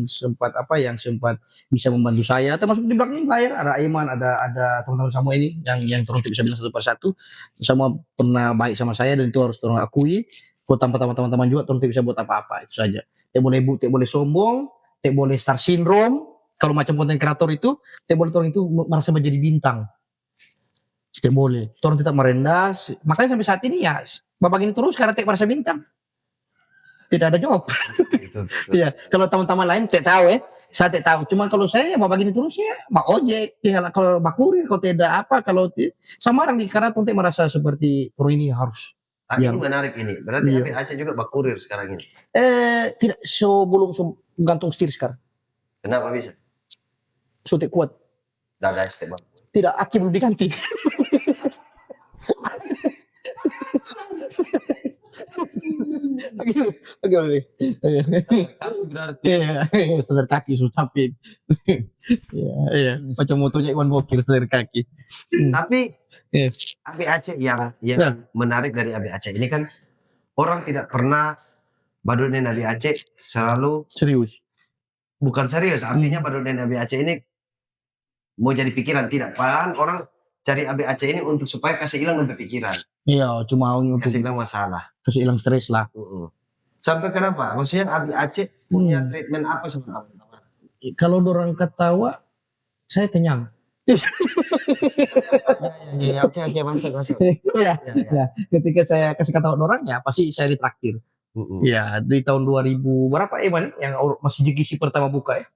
sempat bisa membantu saya. Termasuk di belakang layar ada Aiman, ada teman-teman semua ini yang terus bisa bilang satu persatu. Semua pernah baik sama saya dan itu harus terus akui. Buat tanpa teman-teman juga terus bisa buat apa-apa itu saja. Tak boleh sombong, tak boleh star syndrome. Kalau macam konten kreator itu, tak boleh orang itu merasa menjadi bintang. Tak boleh. Orang tetap merendah. Makanya sampai saat ini ya, babak ini terus karena tak merasa bintang. Tidak ada job. Iya, kalau teman-teman lain tak tahu saya tak tahu. Cuma kalau saya babak ini terus ya, bak ojek, tinggal kalau bak kurir, kalau tidak apa, kalau sama orang di karena tuntek merasa seperti tur ini harus. Ini menarik ini. Berarti Iya. Abi Aceh juga bakurir sekarang ini. Tidak sebelum gantung setir sekarang. Kenapa bisa? Sudah kuat. Dah ada step bang. Tidak, aki belum diganti. Oke. Iya, sadar kaki sudah capek. Iya. Macam motonya Iwan Bokir sadar kaki. Tapi Iya. Abi Aceh yang Ya. menarik dari Abi Aceh ini kan orang tidak pernah Badunin Abi Aceh selalu Serius. bukan serius. Artinya Badunin Abi Aceh ini mau jadi pikiran tidak. Padahal orang cari Abi Aceh ini untuk supaya kasih hilang sampai pikiran, Iya, cuma untuk kasih hilang masalah. kasih hilang stres lah. Sampai kenapa? Maksudnya Abi Aceh punya treatment apa sama teman-teman? Kalau orang ketawa, saya kenyang. Ya, oke, masuk. Iya. Ketika saya kasih ketawa orang ya pasti saya ditraktir. Ya di tahun 2000 berapa Man? Yang masih JGC pertama buka ya.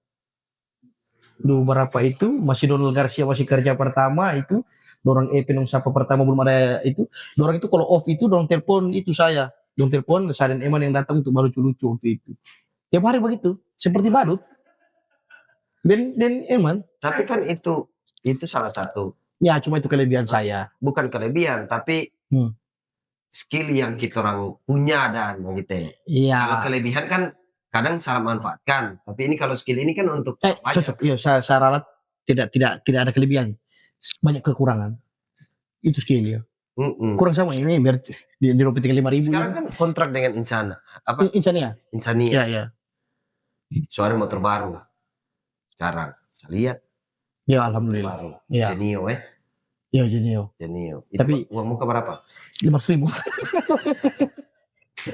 Dulu berapa itu masih Donald Garcia masih kerja pertama itu dorang Penung Sapa pertama belum ada itu dorang itu kalau off itu dorang telepon itu saya dorang telepon saya dan Eman yang datang untuk lucu-lucu waktu itu tiap hari begitu seperti badut dan Eman Tapi kan itu salah satu, ya cuma itu kelebihan saya bukan kelebihan tapi skill yang kita orang punya dan gitu. iya Kalau kelebihan kan kadang salah manfaatkan, tapi ini kalau skill ini kan untuk cocok iya saya ralat tidak ada kelebihan banyak kekurangan itu skill ya kurang sama ini biar di rupiah 5.000 sekarang kan kontrak dengan Insana apa Insania Insania ya soalnya motor baru sekarang saya lihat ya alhamdulillah baru ya Genio ya Genio itu tapi uang muka berapa 500.000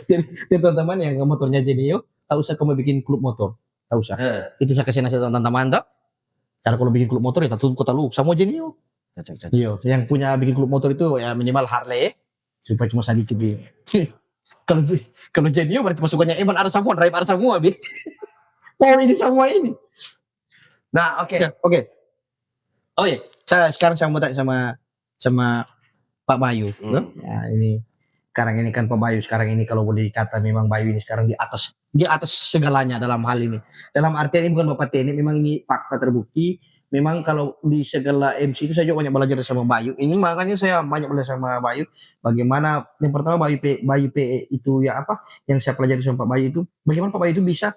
jadi teman-teman yang motornya Genio tak usah kamu bikin klub motor tak usah itu saya kasih nasihat teman-teman tak karena kalau bikin klub motor ya tutup kota lu sama Genio iya yang punya bikin klub motor itu ya minimal Harley supaya cuma sedikit kalau Genio berarti masukannya Eman ada semua drive ada semua bi oh ini semua ini nah oke oh iya sekarang saya mau tanya sama Pak Bayu ya ini sekarang ini kan Pak Bayu sekarang ini kalau boleh dikata memang Bayu ini sekarang di atas segalanya dalam hal ini. Dalam artian ini bukan Bapak teknik, memang ini fakta terbukti. Memang kalau di segala MC itu saya juga banyak belajar sama Bayu. Ini makanya saya banyak belajar sama Bayu. Bagaimana yang pertama Bayu PE itu ya apa yang saya pelajari sama Pak Bayu itu bagaimana Pak Bayu itu bisa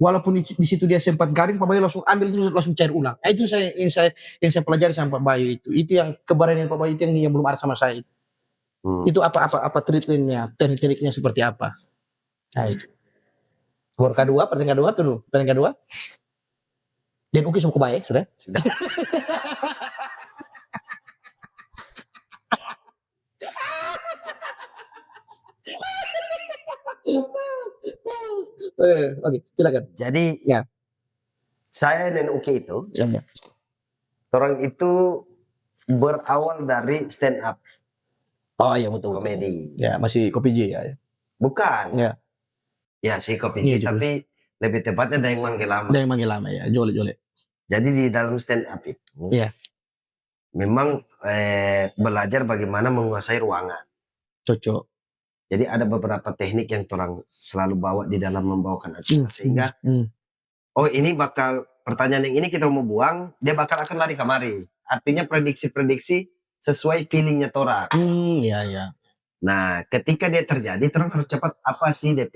walaupun di situ dia sempat garing Pak Bayu langsung ambil itu langsung cair ulang. Itu yang saya pelajari sama Pak Bayu itu. Itu yang keberanian Pak Bayu itu yang belum ada sama saya. Itu apa treatmentnya, tekniknya seperti apa? Nah, itu. Pertanyaan kedua. Dan oke sama baik sudah. Oke, silakan. Jadi Ya. saya dan Uki itu, Ya. orang itu berawal dari stand up Oh iya betul. komedi. Ya, masih kopi J ya. Bukan. Ya. Ya si kopi Iya, J, tapi lebih tepatnya Dayang Manggil Lama. Udah yang manggil lama ya, jole. Jadi di dalam stand up itu Iya. memang belajar bagaimana menguasai ruangan. Cocok. Jadi ada beberapa teknik yang orang selalu bawa di dalam membawakan acara, sehingga oh ini bakal pertanyaan yang ini kita mau buang, dia bakal akan lari kemari. Artinya prediksi-prediksi sesuai feelingnya orang. Iya. Nah, ketika dia terjadi, terus harus cepat apa sih DP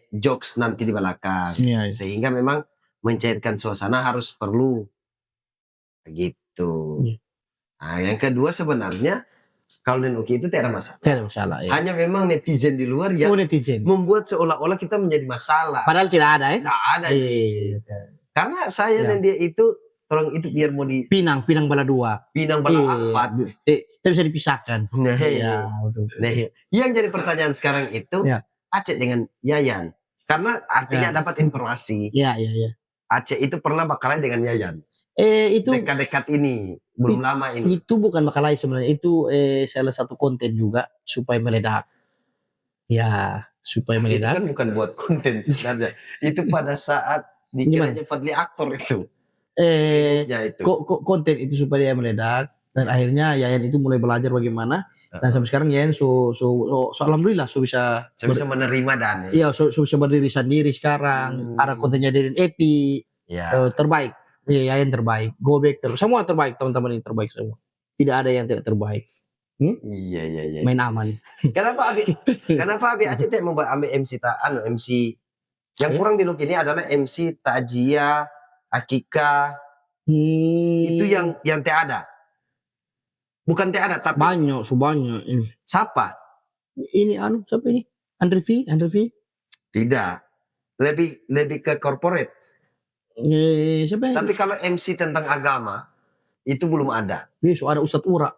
jokes nanti di belakang. Iya. Sehingga memang mencairkan suasana harus perlu gitu. Iya. Nah, yang kedua sebenarnya kalau di Uki itu tidak ada masalah. Tidak ada masalah ya. Hanya memang netizen di luar yang netizen. membuat seolah-olah kita menjadi masalah. Padahal tidak ada ya. Tidak ada Ji. Karena saya Ya. dan dia itu orang itu biar mau di Pinang bala dua. Pinang bala empat. Tidak bisa dipisahkan. Nah, Iya, betul. nah, yang jadi pertanyaan sekarang itu Ya. Aceh dengan Yayan. Karena artinya dapat informasi. Iya. Aceh itu pernah bakalan dengan Yayan. Itu Dekat-dekat ini, belum lama ini. itu bukan makalai sebenarnya, itu salah satu konten juga supaya meledak. Ya, supaya Itu meledak. kan bukan buat konten sebenarnya. Itu pada saat dikiranya Fadli aktor itu. Ya itu. Konten itu supaya dia meledak, dan akhirnya Yayan itu mulai belajar bagaimana, dan sampai sekarang Yayan so alhamdulillah bisa menerima dan iya, bisa berdiri sendiri sekarang. Ada kontennya dari Epi, terbaik. Iya, Yayan terbaik, Gobek semua terbaik, teman-teman ini terbaik semua. Tidak ada yang tidak terbaik. Iya. Main aman. Kenapa Abi Aceh tidak mau ambil MC MC yang kurang di look ini adalah MC Tajia, Akika. Itu yang tidak ada. Bukan tidak ada, tapi banyak. siapa? Ini siapa ini? Andre V? Tidak. Lebih ke corporate. Siapa? Tapi kalau MC tentang agama itu belum ada. So ada Ustadz Ura.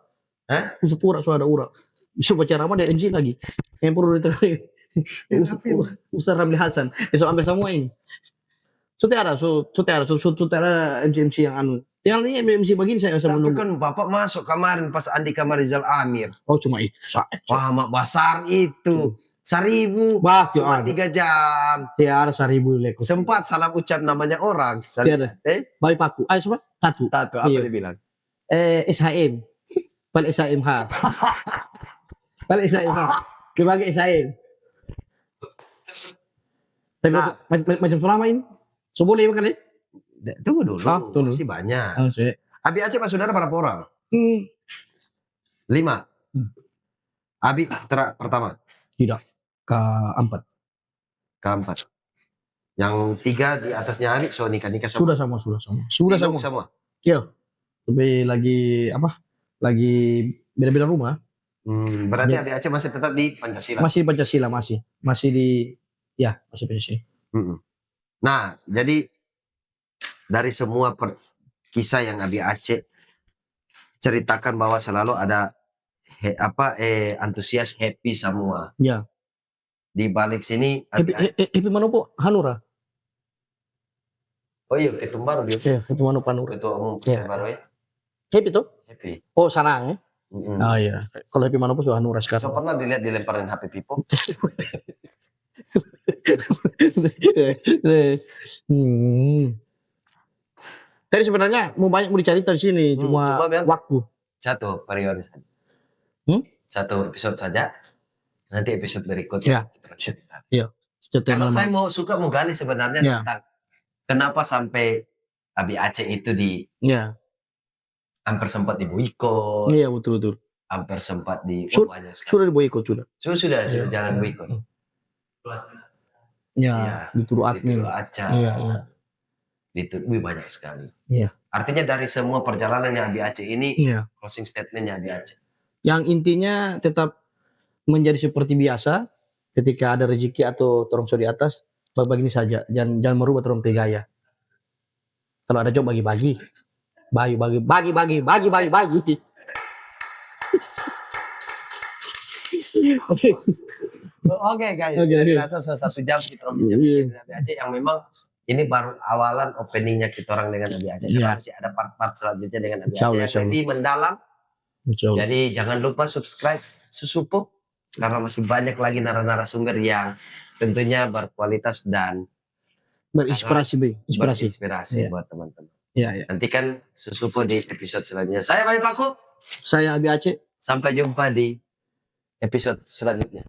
Ustadz Ura, so ada Ura. Bisa baca ramah dan MC lagi. Yang perlu ditekan. Ustadz Ramli Hasan. So ambil semua ini. So tidak ada MC yang Yang ini MC begini saya Tapi kan Bapak masuk kemarin pas Andika Marizal Amir. Oh cuma itu. Wah, mak besar itu. 1.000. Cuma 3 jam. Ya ada 1.000 lekor. Sempat salah ucap namanya orang. Tidak. Bayi paku. Siapa? Tatu. Apa dia bilang? SHM. Pal SHMH. Pal SHMH. Dipakai SHM. Tapi macam selama ini. So boleh kali? Tunggu dulu. Masih banyak. Abi Aceh Pak Saudara berapa orang? 5. Abi pertama? Tidak. Keempat. Yang 3 di atasnya Abi so nikah sama. Sudah semua. Iya. Tapi lagi Lagi beda-beda rumah. Berarti Abi Aceh masih tetap di Pancasila. Masih Pancasila masih di masih Pancasila. Nah, jadi dari semua kisah yang Abi Aceh ceritakan bahwa selalu ada antusias, happy semua. Ya. Di balik sini happy manopo Hanura. Oh iya, ketua baru dia. Ketua manopo Hanura. Ketua umum baru ya. Happy tuh? Happy. Oh, Sanang ya? Oh iya. Kalau happy manopo so Hanura sekarang. So pernah dilihat dilemparin HP Pipo? Tadi sebenarnya mau dicari dari sini, cuma waktu. Satu periode saja. Satu episode saja. Nanti episode berikutnya. Iya. Karena saya suka gali sebenarnya tentang kenapa sampai Abi Aceh itu hampir sempat di boikot. Iya, betul. Hampir sempat di banyak sekali. Sudah di boikot sudah. Sudah jalan boikot. Ya, dituduh admin. Iya. Dituduh banyak sekali. Iya. Artinya dari semua perjalanan yang Abi Aceh ini, closing statementnya Abi Aceh. Yang intinya tetap menjadi seperti biasa, ketika ada rezeki atau torongso di atas, bagi saja. Jangan merubah torong gaya. Kalau ada job bagi-bagi. Bagi. Oke guys, Oke, jadi oke. rasa 1 jam kita Iya. bincang dengan Abi Aceh yang memang ini baru awalan openingnya kita orang dengan Abi Aceh. Karena Iya. masih ada part-part selanjutnya dengan Abi Insya Aceh Allah, yang insya Allah. lebih mendalam. Insya Allah. Jadi jangan lupa subscribe Susupo karena masih banyak lagi narasumber yang tentunya berkualitas dan Berinspirasi, Be. Inspirasi. berinspirasi Iya. buat teman-teman. Iya, iya. Nantikan Susupo di episode selanjutnya. Saya Bayi Paku. Saya Abi Aceh. Sampai jumpa di episode selanjutnya.